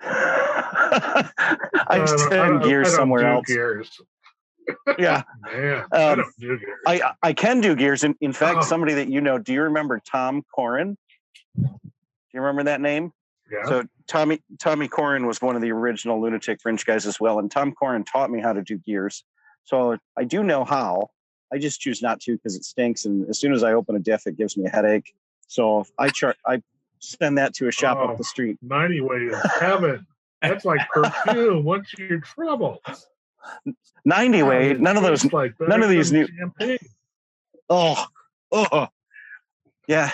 I send gears somewhere else. Gears. Yeah, man, I don't do gears. I can do gears. In fact, somebody that do you remember Tom Corrin? Do you remember that name? Yeah. So Tommy Corrin was one of the original Lunatic Fringe guys as well, and Tom Corrin taught me how to do gears. So I do know how. I just choose not to because it stinks. And as soon as I open a diff, it gives me a headache. So I send that to a shop up the street. 90 weight is heaven. That's like perfume. Once you're in trouble. 90 weight. None of those. Like none of these new. Champagne. Oh. Yeah.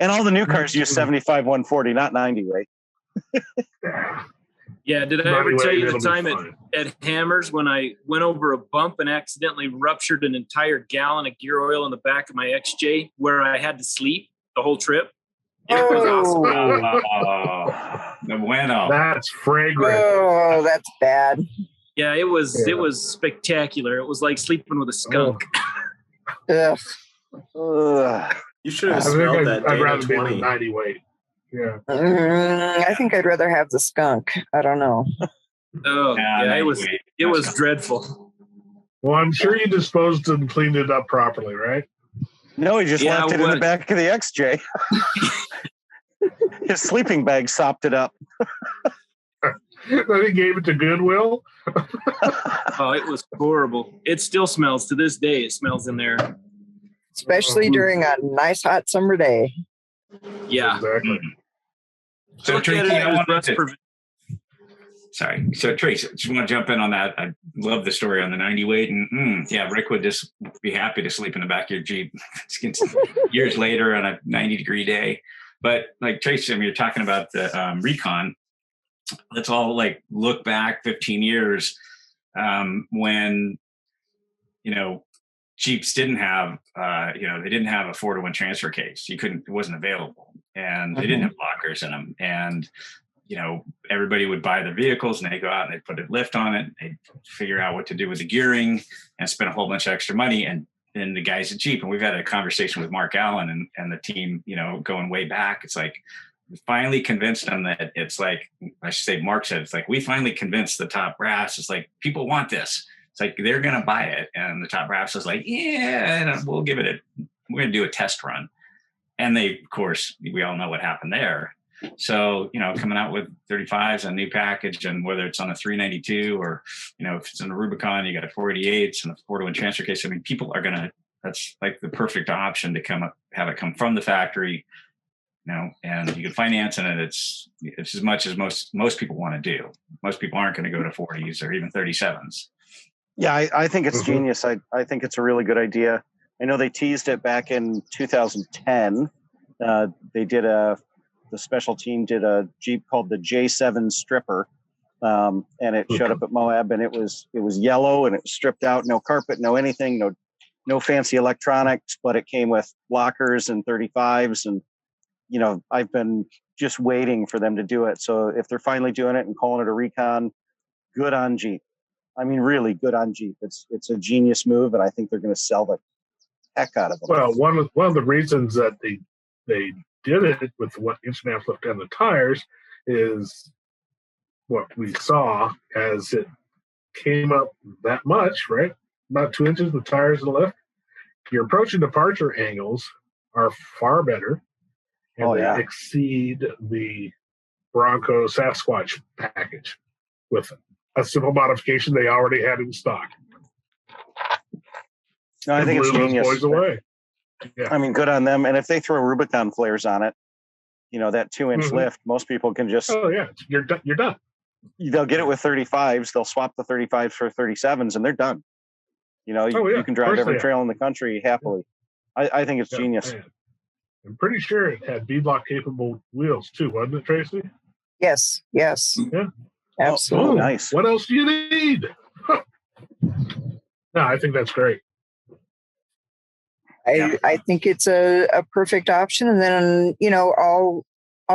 And all the new cars use 75 140, not 90 weight. Yeah, did I ever tell you the time at Hammers when I went over a bump and accidentally ruptured an entire gallon of gear oil in the back of my XJ where I had to sleep the whole trip? It was awesome. The bueno. That's fragrant. Oh, that's bad. Yeah, it was spectacular. It was like sleeping with a skunk. Ugh. You should have smelled that I'd Dana rather be 20. the 90 weight. Yeah. I think I'd rather have the skunk. I don't know. Oh, yeah, it was dreadful. Well, I'm sure you disposed and cleaned it up properly, right? No, he just left it in the back of the XJ. His sleeping bag sopped it up. Then he gave it to Goodwill. Oh, it was horrible. It still smells to this day. It smells in there. Especially during a nice hot summer day. Yeah. Exactly. So Traci, So Traci, just want to jump in on that. I love the story on the 90 weight, and Rick would just be happy to sleep in the back of your Jeep years later on a 90-degree day. But like Traci, I mean, you're talking about the Recon. Let's all like look back 15 years when Jeeps didn't have they didn't have a 4-to-1 transfer case. It wasn't available, and they didn't have lockers in them, and everybody would buy the vehicles and they go out and they put a lift on it. They figure out what to do with the gearing and spend a whole bunch of extra money. And then the guys at Jeep, and we've had a conversation with Mark Allen and the team, going way back. It's like, we finally convinced them that it's like, I should say, Mark said, it's like, we finally convinced the top brass. It's like, people want this. It's like, they're going to buy it. And the top brass is like, yeah, we'll give it we're going to do a test run. And they, of course, we all know what happened there. So, coming out with 35s, a new package, and whether it's on a 392 or, if it's in a Rubicon, you got a 488s and a 4-to-1 transfer case. I mean, people are that's like the perfect option to have it come from the factory, and you can finance in it. It's as much as most people want to do. Most people aren't going to go to 40s or even 37s. Yeah, I think it's genius. I think it's a really good idea. I know they teased it back in 2010. They did the special team did a Jeep called the J7 Stripper, and it showed up at Moab, and it was yellow and it was stripped out, no carpet, no anything, no fancy electronics, but it came with lockers and 35s, and I've been just waiting for them to do it. So if they're finally doing it and calling it a Recon, good on Jeep. I mean, really good on Jeep. It's a genius move, and I think they're going to sell the heck out of them. Well, one of the reasons that they did it with what inch-and-a-half lift and the tires is what we saw as it came up that much, right? About 2 inches, the tires and the lift. Your approach and departure angles are far better, and they exceed the Bronco Sasquatch package with a simple modification they already had in stock. No, I think it's genius. Boys away. Yeah. I mean, good on them. And if they throw Rubicon flares on it, that 2-inch lift, most people can just. Oh yeah, you're done. They'll get it with 35s. They'll swap the 35s for 37s, and they're done. You can drive every trail in the country happily. I think it's genius. Man. I'm pretty sure it had beadlock capable wheels too, wasn't it, Traci? Yes. Yeah. Absolutely. Oh, nice. What else do you need? No, I think that's great. I think it's a perfect option. And then, all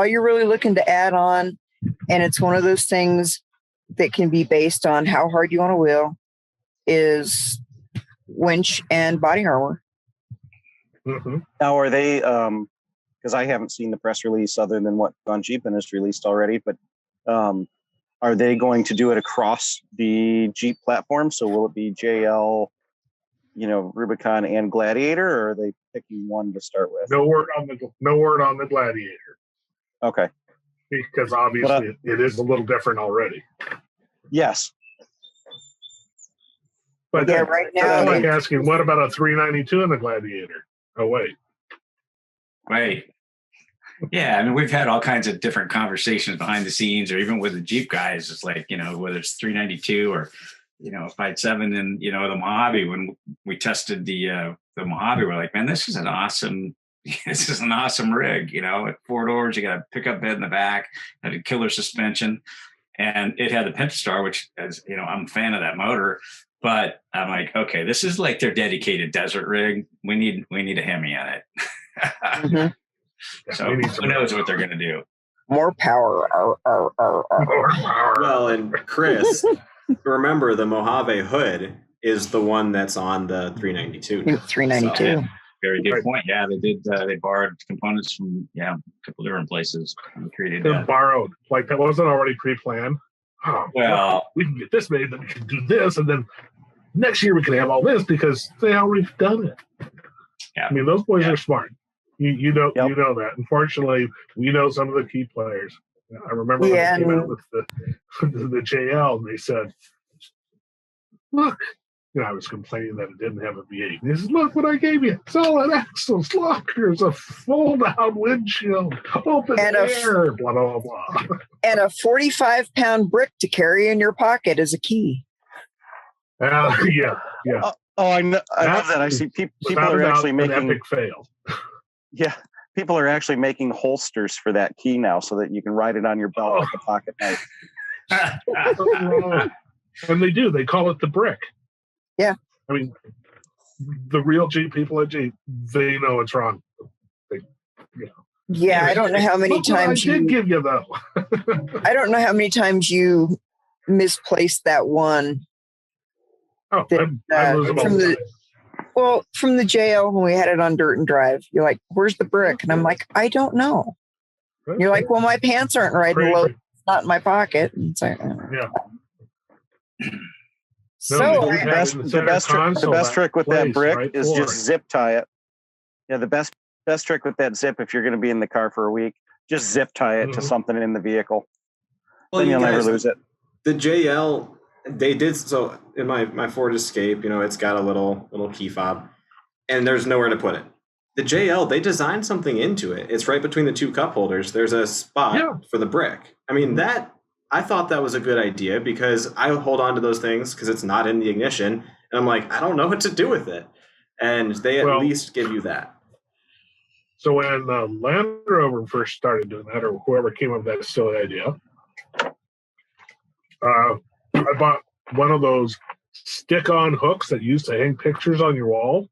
you're really looking to add on, and it's one of those things that can be based on how hard you want to wheel, is winch and body armor. Now, are they, because I haven't seen the press release other than what Gone-Gpn has released already, but are they going to do it across the Jeep platform? So will it be JL, Rubicon and Gladiator, or are they picking one to start with? No word on the Gladiator. Okay. Because obviously it is a little different already. Yes. But Yeah, right now. that's like asking, what about a 392 in the Gladiator? Oh, wait. Right. Yeah, I mean, we've had all kinds of different conversations behind the scenes, or even with the Jeep guys. It's like, whether it's 392 or, 5.7 and, the Mojave. When we tested the Mojave, we're like, man, this is an awesome rig. At 4 doors, you got a pickup bed in the back, had a killer suspension, and it had the Pentastar, which, as I'm a fan of that motor. But I'm like, okay, this is like their dedicated desert rig. We need a Hemi on it. Mm-hmm. So who knows what they're going to do? More power. Well, and Chris, remember the Mojave hood is the one that's on the 392. 392. So, very good point. Yeah, they did. They borrowed components from a couple different places and created They're borrowed. Like that wasn't already pre-planned. Oh, well, we can get this made, then we can do this, and then next year we can have all this because they already done it. Yeah. I mean, those boys are smart. You know that. Unfortunately, we know some of the key players. I remember when they came out with the JL, and they said, "Look." I was complaining that it didn't have a V8. And he says, "Look what I gave you. Solid axles, lockers, a fold-out windshield, open air, blah, blah, blah." And a 45-pound brick to carry in your pocket is a key. Yeah. I know. I love that. I see people are actually making an epic fail. Yeah, people are actually making holsters for that key now, so that you can ride it on your belt like a pocket knife. And they do. They call it the brick. Yeah. I mean, the real Jeep people at Jeep, they know it's wrong. Yeah, I don't know how many times I did give you though. I don't know how many times you misplaced that one. Oh, I lose them all the time. From the JL when we had it on Dirt and Drive, you're like, "Where's the brick?" And I'm like, "I don't know." You're like, "Well, my pants aren't right. It's not in my pocket." And it's like, yeah. So the best trick with that brick is just zip tie it. Yeah, the best trick with that zip, if you're going to be in the car for a week, just zip tie it to something in the vehicle. Well, then you'll never lose it. The JL, they did so in my Ford Escape. It's got a little key fob, and there's nowhere to put it. The JL, they designed something into it. It's right between the two cup holders. There's a spot for the brick. I mean I thought that was a good idea because I hold on to those things because it's not in the ignition. And I'm like, I don't know what to do with it. And they at least give you that. So when Land Rover first started doing that, or whoever came up with that silly idea, I bought one of those stick-on hooks that used to hang pictures on your wall.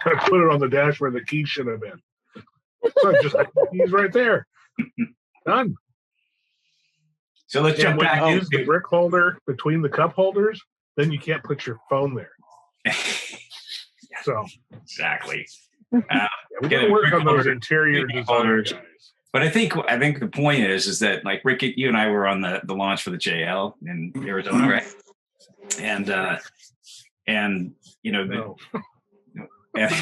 I put it on the dash where the key should have been. So he's right there. Done. So let's jump back. Use the brick holder between the cup holders, then you can't put your phone there. So exactly. We got to work on those interior designers. But I think the point is that like Rick, you and I were on the launch for the JL in Arizona, right? And and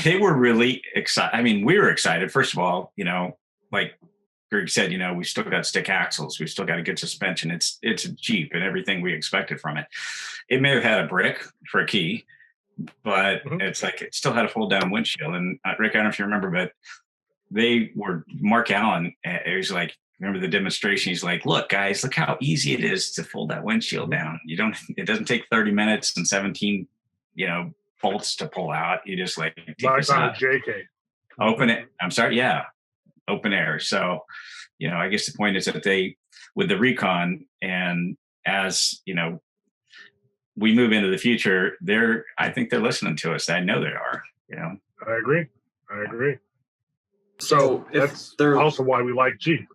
they were really excited. I mean, we were excited. First of all, like Greg said, we still got stick axles. We still got a good suspension. It's a Jeep and everything we expected from it. It may have had a brick for a key, but it's like it still had a fold down windshield. And Rick, I don't know if you remember, but Mark Allen, he was like, remember the demonstration? He's like, "Look, guys, look how easy it is to fold that windshield down. It doesn't take 30 minutes and 17, bolts to pull out. You just like take this out, JK. Open it. I'm sorry. Yeah. Open air. So, I guess the point is that with the Recon, and as, we move into the future, I think they're listening to us. I know they are, I agree. So that's also why we like Jeep.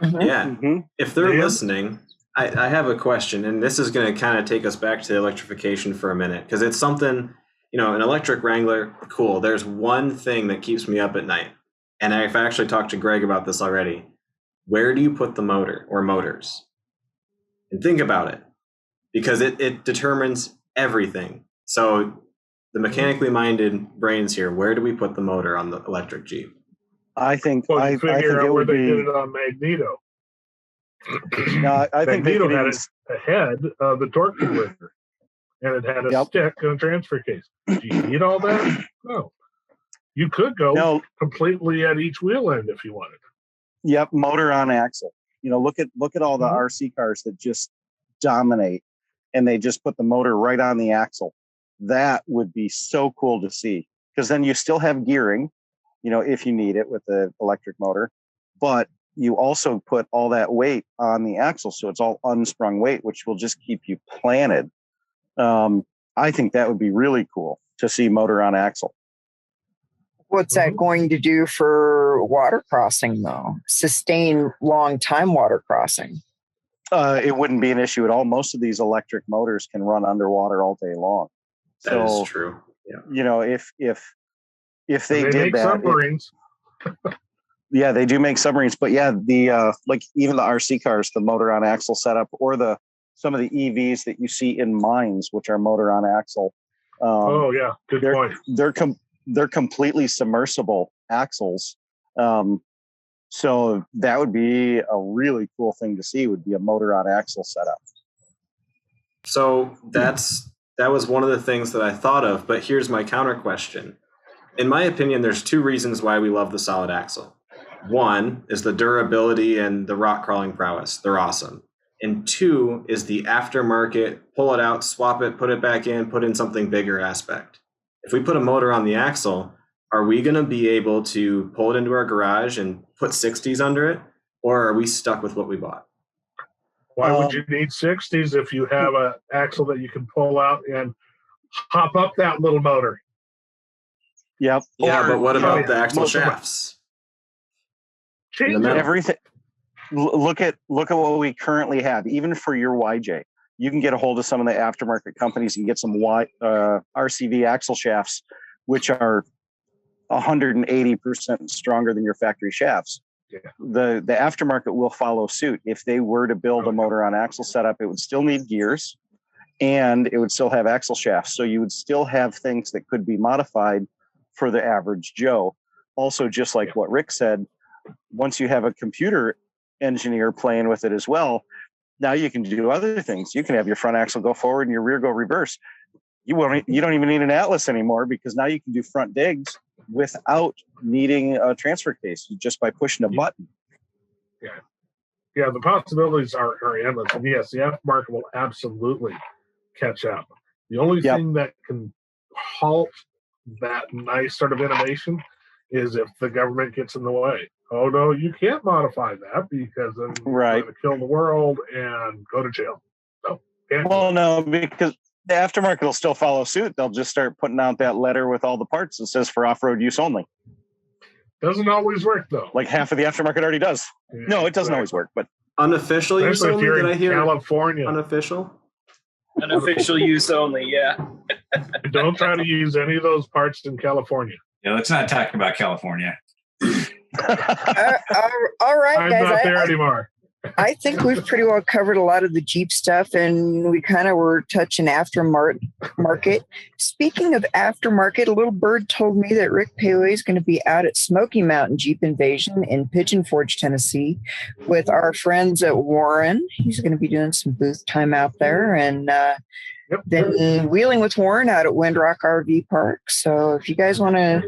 Yeah. Mm-hmm. If they're listening, I have a question, and this is going to kind of take us back to electrification for a minute, because it's something, an electric Wrangler, cool. There's one thing that keeps me up at night. And I've actually talked to Greg about this already. Where do you put the motor or motors? And think about it, because it determines everything. So the mechanically minded brains here, where do we put the motor on the electric Jeep? I think I think it would be. They did it on Magneto. No, I think Magneto had it ahead of the torque converter. and it had a Yep. stick and a transfer case. Do you need all that? No. You could go No. completely at each wheel end if you wanted. Yep, motor on axle. Look at all the Mhm. RC cars that just dominate, and they just put the motor right on the axle. That would be so cool to see, because then you still have gearing, if you need it with the electric motor, but you also put all that weight on the axle, so it's all unsprung weight, which will just keep you planted. I think that would be really cool to see motor on axle. What's that going to do for water crossing, though? Sustain long time water crossing. It wouldn't be an issue at all. Most of these electric motors can run underwater all day long. That is true. Yeah. If they And did make that, submarines. yeah, they do make submarines. But yeah, the like even the RC cars, the motor on axle setup, or some of the EVs that you see in mines, which are motor on axle. Oh yeah, good point. They're completely submersible axles. So that would be a really cool thing to see, would be a motor on axle setup. So that was one of the things that I thought of, but here's my counter question. In my opinion, there's two reasons why we love the solid axle. One is the durability and the rock crawling prowess. They're awesome. And two is the aftermarket, pull it out, swap it, put it back in, put in something bigger aspect. If we put a motor on the axle, are we going to be able to pull it into our garage and put 60s under it? Or are we stuck with what we bought? Why would you need 60s if you have an axle that you can pull out and hop up that little motor? Yep. Yeah, but what about the axle most of my- shafts? Change The them. metal. Everything. Look at what we currently have. Even for your YJ, you can get a hold of some of the aftermarket companies and get some RCV axle shafts, which are 180% stronger than your factory shafts. Yeah. The aftermarket will follow suit. If they were to build a motor on axle setup, it would still need gears, and it would still have axle shafts. So you would still have things that could be modified for the average Joe. Also, just like what Rick said, once you have a computer engineer playing with it as well, now you can do other things. You can have your front axle go forward and your rear go reverse. You don't even need an Atlas anymore, because now you can do front digs without needing a transfer case, just by pushing a button. Yeah, the possibilities are endless. And yes, the aftermarket will absolutely catch up. The only thing that can halt that nice sort of innovation is if the government gets in the way. Oh, no, you can't modify that, because then you're going to kill the world and go to jail. So, well, no, because the aftermarket will still follow suit. They'll just start putting out that letter with all the parts that says for off-road use only. Doesn't always work, though. Like half of the aftermarket already does. Yeah, no, it doesn't always work. But unofficial use only? Did I hear California? Unofficial use only, yeah. Don't try to use any of those parts in California. Yeah, let's not talk about California. All right, I'm guys. not there anymore. I think we've pretty well covered a lot of the Jeep stuff, and we kind of were touching aftermarket. Speaking of aftermarket, a little bird told me that Rick Paley is going to be out at Smoky Mountain Jeep Invasion in Pigeon Forge, Tennessee, with our friends at Warren. He's going to be doing some booth time out there, and then wheeling with Warren out at Windrock RV Park. So if you guys want to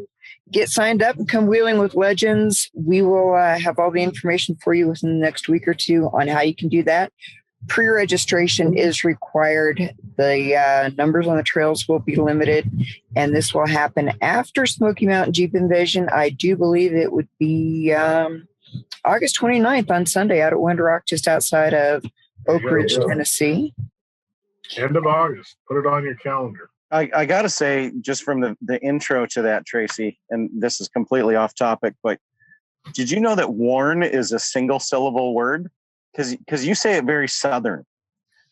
get signed up and come wheeling with Legends, we will have all the information for you within the next week or two on how you can do that. Pre-registration is required. The numbers on the trails will be limited, and this will happen after Smoky Mountain Jeep Invasion. I do believe it would be August 29th on Sunday out at Windrock, just outside of Oak Ridge, Tennessee. End of August. Put it on your calendar. I got to say, just from the intro to that, Traci, and this is completely off topic, but did you know that Warren is a single syllable word? Because you say it very Southern.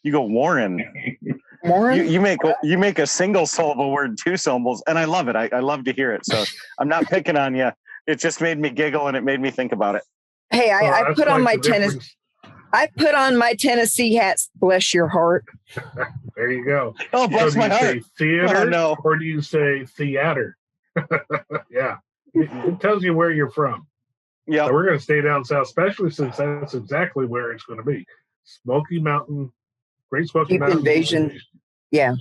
You go Warren. Warren? You make a single syllable word 2 syllables, and I love it. I love to hear it. So I'm not picking on you. It just made me giggle, and it made me think about it. Hey, I put on my tennis. I put on my Tennessee hats. Bless your heart. There you go. Oh, bless my heart. Do you say theater, Oh, no. or do you say theater? Yeah, it tells you where you're from. Yeah, so we're going to stay down south, especially since that's exactly where it's going to be. Smoky Mountain, Great Smoky Jeep Mountain Invasion. Yeah.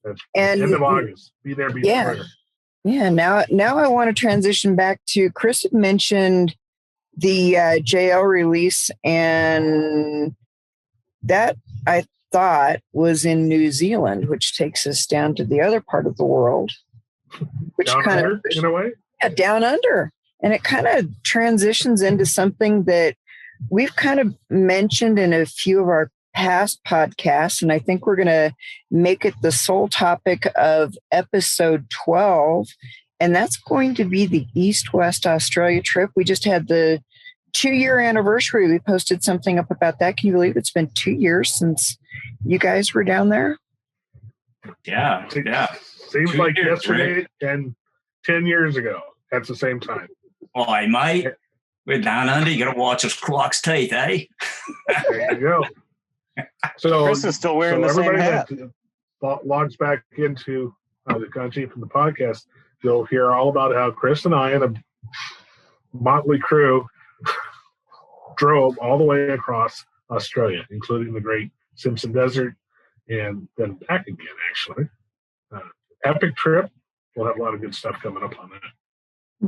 That's And end of August. Be there, be yeah. square. Yeah, now I want to transition back to Chris had mentioned the JL release, and that I thought was in New Zealand, which takes us down to the other part of the world, which Down kind under, of in a way. down under, and it kind of transitions into something that we've kind of mentioned in a few of our past podcasts, and I think we're going to make it the sole topic of episode 12, and that's going to be the East-West Australia trip. We just had the 2-year anniversary. We posted something up about that. Can you believe it's been 2 years since you guys were down there? Yeah. Seems 2 like years, yesterday and 10 years ago at the same time. Boy, mate, we're down under. You got to watch us Clark's teeth, eh? There you go. So Chris is still wearing the same hat. That logs back into the Gone-Gpn from the podcast, you'll hear all about how Chris and I and a motley crew drove all the way across Australia, including the Great Simpson Desert, and then back again, actually. Epic trip. We'll have a lot of good stuff coming up on that.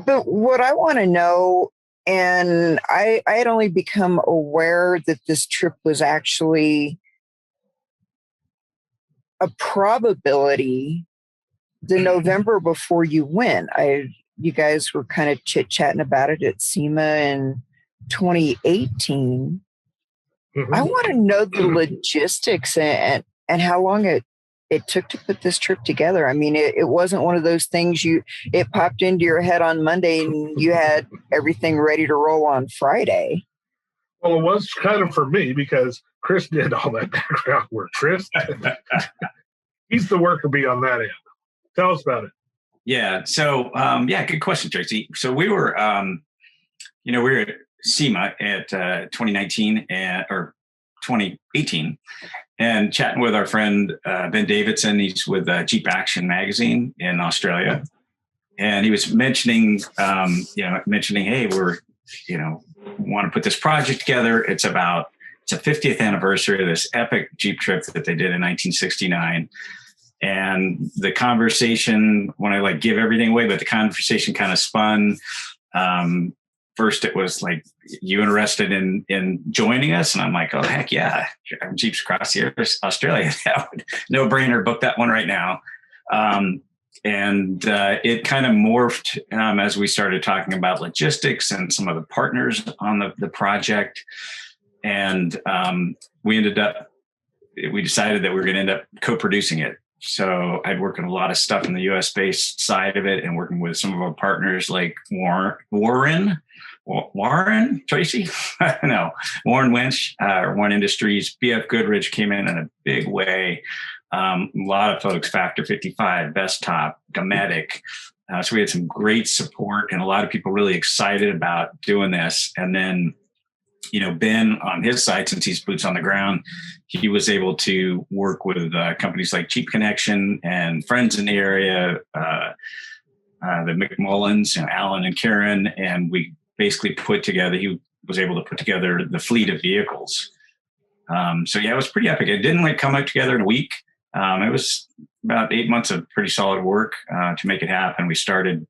But what I want to know, and I had only become aware that this trip was actually a probability the November before you went. You guys were kind of chit-chatting about it at SEMA in 2018. Mm-hmm. I want to know the logistics and how long it took to put this trip together. I mean, it wasn't one of those things it popped into your head on Monday and you had everything ready to roll on Friday. Well, it was kind of for me because Chris did all that background work. Chris, he's the worker bee on that end. Tell us about it. Yeah. So, good question, Traci. So we were, we were at SEMA at 2019 or 2018 and chatting with our friend, Ben Davidson. He's with Jeep Action magazine in Australia. And he was mentioning, hey, we're, want to put this project together. It's a 50th anniversary of this epic Jeep trip that they did in 1969. And the conversation, when I give everything away, but the conversation kind of spun. First, it was like, you interested in joining us? And I'm like, oh, heck yeah. Jeeps across here, Australia. No brainer. Book that one right now. And it kind of morphed as we started talking about logistics and some of the partners on the project. And we decided that we were going to end up co-producing it. So I'd worked on a lot of stuff in the US based side of it and working with some of our partners like Warren, Traci? No, Warren Winch, Warren Industries, BF Goodrich came in a big way. A lot of folks, Factor 55, Best Top, Dometic. So we had some great support and a lot of people really excited about doing this. And then, Ben on his side, since he's boots on the ground, he was able to work with companies like Jeep Connection and friends in the area, the McMullins, Alan and Karen, and we basically he was able to put together the fleet of vehicles. It was pretty epic. It didn't come out together in a week. It was about 8 months of pretty solid work to make it happen. We started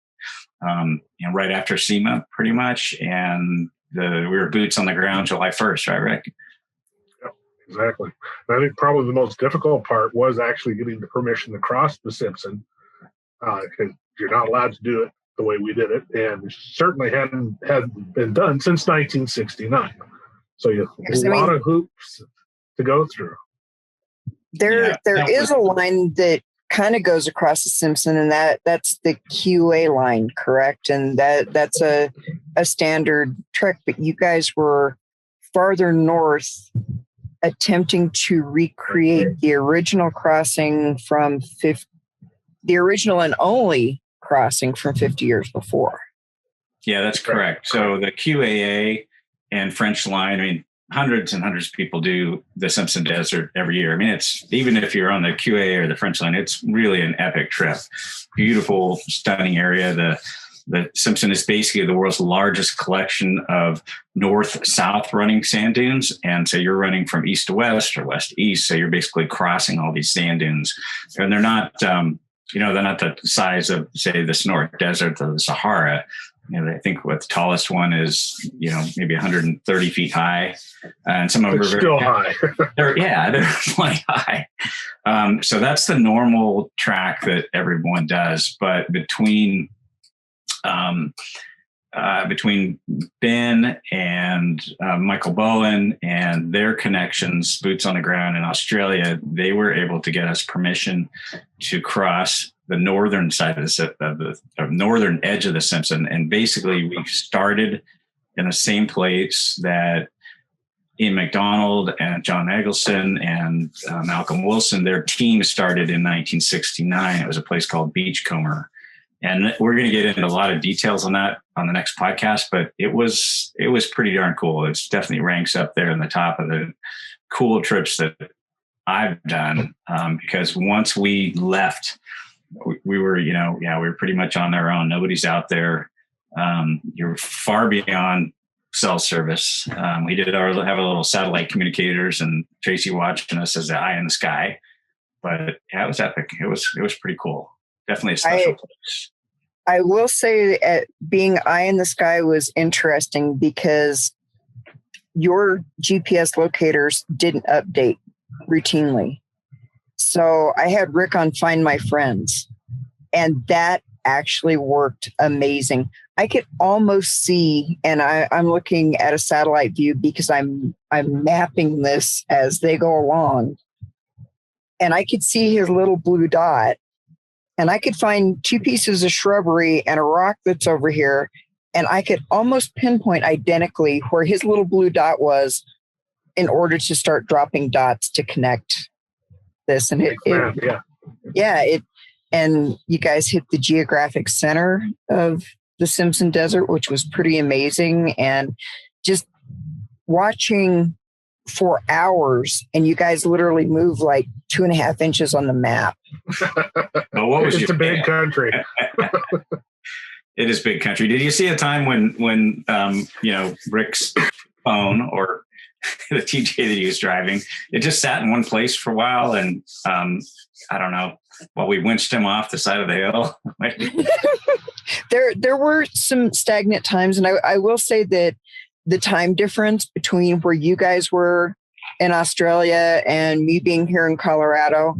right after SEMA pretty much, and we were boots on the ground July 1st, right, Rick? Yep, exactly. And I think probably the most difficult part was actually getting the permission to cross the Simpson, because you're not allowed to do it the way we did it, and certainly hadn't been done since 1969. So you have a lot of hoops to go through. There is a line that kind of goes across the Simpson, and that's the QA line, correct? And that's a standard trek, but you guys were farther north attempting to recreate the original crossing the original and only crossing from 50 years before. Yeah, that's correct. So the QAA and French line, hundreds and hundreds of people do the Simpson Desert every year. It's, even if you're on the QA or the French line, it's really an epic trip. Beautiful, stunning area. The Simpson is basically the world's largest collection of north-south running sand dunes. And so you're running from east to west or west to east. So you're basically crossing all these sand dunes. And they're not, they're not the size of, say, the Sonora Desert or the Sahara. I think what the tallest one is, maybe 130 feet high. And some of them are still high. they're plenty high. So that's the normal track that everyone does. But between Ben and Michael Bowen and their connections, boots on the ground in Australia, they were able to get us permission to cross the northern side of the northern edge of the Simpson. And basically we started in the same place that Ian McDonald and John Eggleston and Malcolm Wilson, their team started in 1969. It was a place called Beachcomber. And we're going to get into a lot of details on that on the next podcast, but it was pretty darn cool. It definitely ranks up there in the top of the cool trips that I've done. Because once we left, we were pretty much on our own. Nobody's out there. You're far beyond cell service. We did have a little satellite communicators, and Traci watching us as the eye in the sky. But yeah, it was epic. It was pretty cool. Definitely a special place. I will say being eye in the sky was interesting because your GPS locators didn't update routinely. So I had Rick on Find My Friends, and that actually worked amazing. I could almost see, and I'm looking at a satellite view because I'm mapping this as they go along, and I could see his little blue dot. And I could find two pieces of shrubbery and a rock that's over here. And I could almost pinpoint identically where his little blue dot was in order to start dropping dots to connect this. And and you guys hit the geographic center of the Simpson Desert, which was pretty amazing. And just watching for hours, and you guys literally move like 2.5 inches on the map. Well, what was it's a big country. It is big country. Did you see a time when Rick's phone or the TJ that he was driving, it just sat in one place for a while, and I don't know, while we winched him off the side of the hill? There were some stagnant times, and I will say that the time difference between where you guys were in Australia and me being here in Colorado,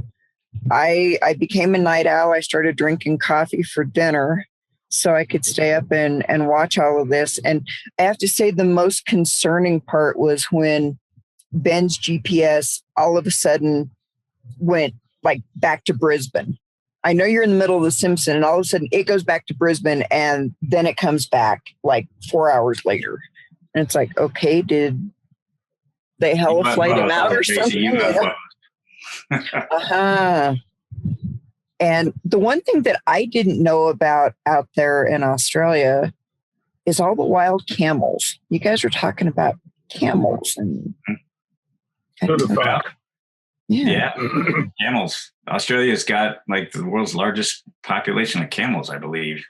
I became a night owl. I started drinking coffee for dinner so I could stay up and watch all of this. And I have to say the most concerning part was when Ben's GPS all of a sudden went like back to Brisbane. I know you're in the middle of the Simpson, and all of a sudden it goes back to Brisbane, and then it comes back like 4 hours later. And it's like, okay, did they flight him out or something? And the one thing that I didn't know about out there in Australia is all the wild camels. You guys were talking about camels, and yeah, camels. Australia's got like the world's largest population of camels, I believe.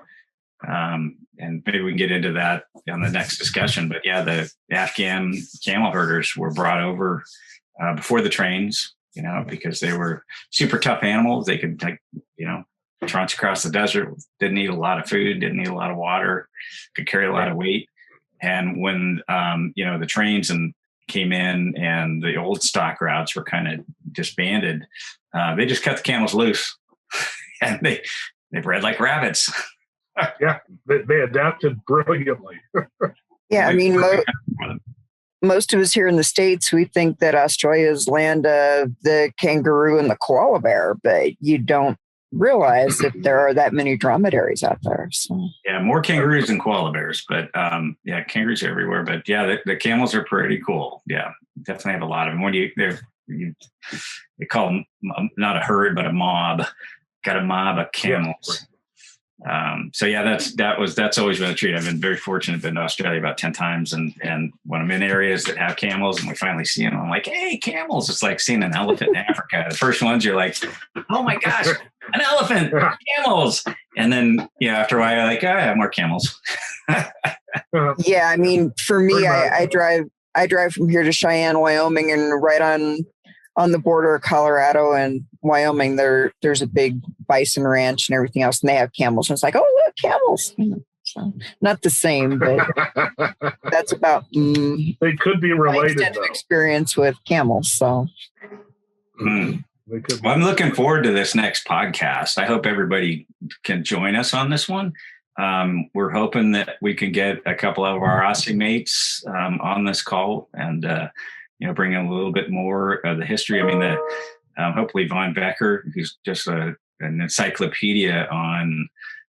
And maybe we can get into that on the next discussion. But yeah, the Afghan camel herders were brought over before the trains, because they were super tough animals. They could, trunch across the desert, didn't need a lot of food, didn't need a lot of water, could carry a lot of weight. And when, the trains came in and the old stock routes were kind of disbanded, they just cut the camels loose and they bred like rabbits. Yeah, they adapted brilliantly. Yeah, I mean, most of us here in the States, we think that Australia is land of the kangaroo and the koala bear, but you don't realize that there are that many dromedaries out there. So yeah, more kangaroos than koala bears, but kangaroos are everywhere. But yeah, the camels are pretty cool. Yeah, definitely have a lot of them. When they call them not a herd, but a mob. Got a mob of camels. So yeah, that's always been a treat. I've been very fortunate, been to Australia about 10 times. And when I'm in areas that have camels and we finally see them, I'm like, hey, camels. It's like seeing an elephant in Africa. The first ones you're like, oh my gosh, an elephant, camels. And then, after a while, you're like, I have more camels. Yeah, I mean, for me, I drive from here to Cheyenne, Wyoming, and right on the border of Colorado and Wyoming, there's a big bison ranch and everything else, and they have camels. And it's like, oh, look, camels. So, not the same, but that's about they could be my related, extent of though. experience with camels. So They could be. Well, I'm looking forward to this next podcast. I hope everybody can join us on this one. We're hoping that we can get a couple of our Aussie mates on this call and bring in a little bit more of the history. I mean, hopefully Von Becker, who's just an encyclopedia on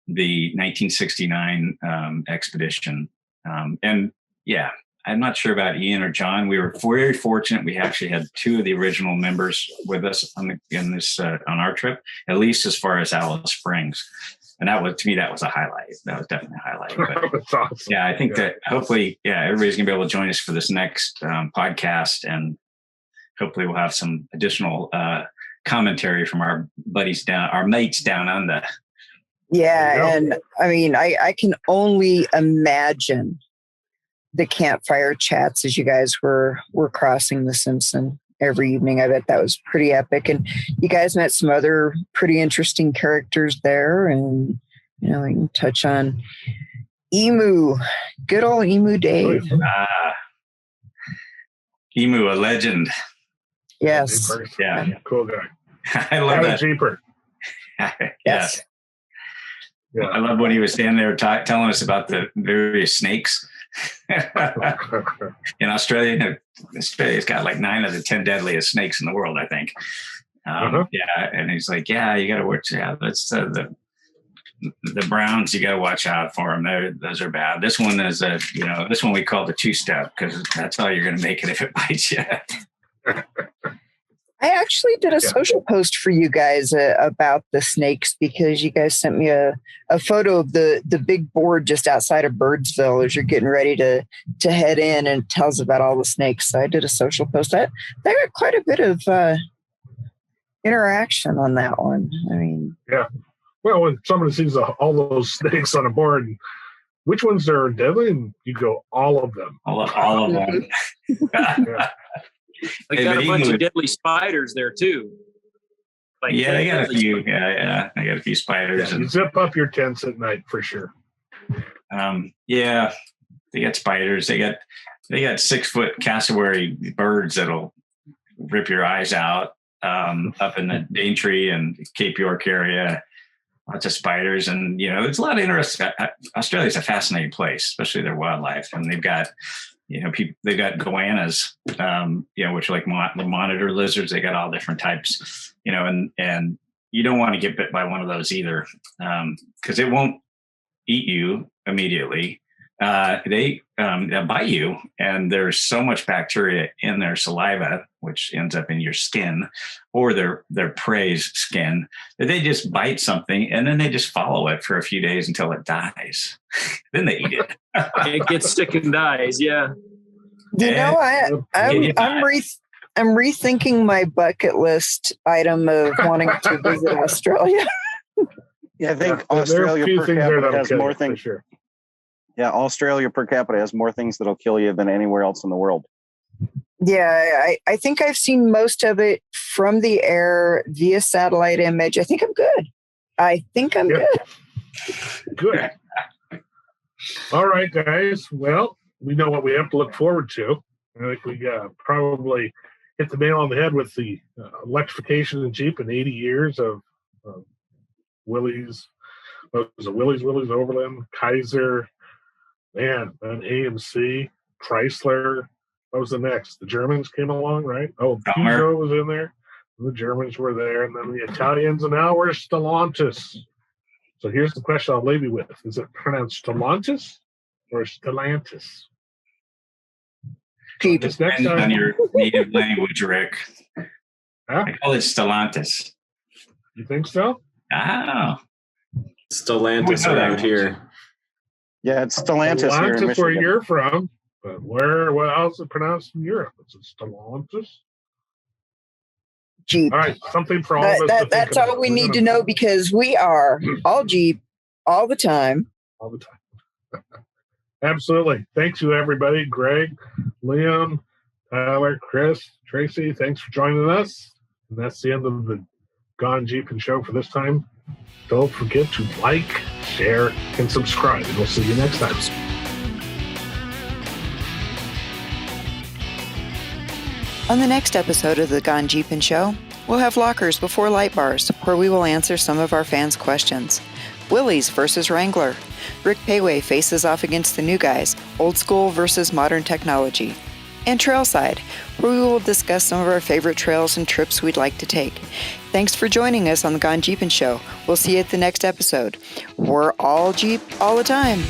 the 1969 expedition. And yeah, I'm not sure about Ian or John. We were very fortunate. We actually had two of the original members with us on our trip, at least as far as Alice Springs. And to me, that was a highlight. That was definitely a highlight. But, That's awesome. yeah, I think that hopefully, everybody's gonna be able to join us for this next podcast, and hopefully we'll have some additional commentary from our mates down under. yeah, and I mean, I can only imagine the campfire chats as you guys were crossing the Simpson every evening. I bet that was pretty epic. And you guys met some other pretty interesting characters there. And, we can touch on Emu, good old Emu Dave. Emu, a legend. Yes. Yeah. Cool guy. I love that. Cheaper. Yes. Yeah. I love when he was standing there telling us about the various snakes. In Australia's got like 9 of the 10 deadliest snakes in the world, I think. Yeah, and he's like, you got to watch out. That's the browns. You got to watch out for them. Those are bad. This one is this one we call the 2-step, because that's all you're going to make it if it bites you. I actually did a social post for you guys about the snakes, because you guys sent me a photo of the big board just outside of Birdsville as you're getting ready to head in, and it tells about all the snakes. So I did a social post. I got quite a bit of interaction on that one. I mean, yeah. Well, when somebody sees all those snakes on a board, which ones are deadly, and you go, all of them. All of them. Yeah. They got a bunch of deadly spiders there too. Like, yeah, they got a few. Yeah, they got a few spiders. Yeah, you zip up your tents at night for sure. Yeah, they got spiders. They got 6-foot cassowary birds that'll rip your eyes out up in the Daintree and Cape York area. Lots of spiders, and there's a lot of interest. Australia's a fascinating place, especially their wildlife, and they've got. They've got goannas, which are like monitor lizards. They got all different types, and you don't want to get bit by one of those either, because it won't eat you immediately. They'll bite you, and there's so much bacteria in their saliva, which ends up in your skin or their prey's skin, that they just bite something and then they just follow it for a few days until it dies. Then they eat it. It gets sick and dies. Yeah. I'm rethinking my bucket list item of wanting to visit Australia. Yeah, I think Australia per capita has more things. Sure. Yeah, Australia per capita has more things that'll kill you than anywhere else in the world. Yeah, I think I've seen most of it from the air via satellite image. I think I'm good. Good. All right, guys. Well, we know what we have to look forward to. I think we probably hit the nail on the head with the electrification in Jeep and 80 years of Willys. What was it? Willys, Overland, Kaiser, man, then AMC, Chrysler. What was the next? The Germans came along, right? Oh, Peugeot was in there. The Germans were there, and then the Italians, and now we're Stellantis. So here's the question I'll leave you with. Is it pronounced Stellantis or Stellantis? Depends on your native language, Rick. Huh? I call it Stellantis. You think so? Oh. Stellantis around here. Yeah, it's Stellantis here in Stellantis, Michigan. where you're from. But what else is it pronounced in Europe? Is it Stellantis? Jeep. All right, something for all of us to think That's about. all we need to know, because we are all Jeep, all the time. All the time. Absolutely. Thank you, everybody. Greg, Liam, Tyler, Chris, Tracy, thanks for joining us. And that's the end of the Gone-Gpn show for this time. Don't forget to like, share, and subscribe. And we'll see you next time. On the next episode of the Gone-Gpn show, we'll have lockers before light bars, where we will answer some of our fans' questions. Willys versus Wrangler. Rick Payway faces off against the new guys, old school versus modern technology. And Trailside, where we will discuss some of our favorite trails and trips we'd like to take. Thanks for joining us on the Gone-Gpn show. We'll see you at the next episode. We're all Jeep all the time.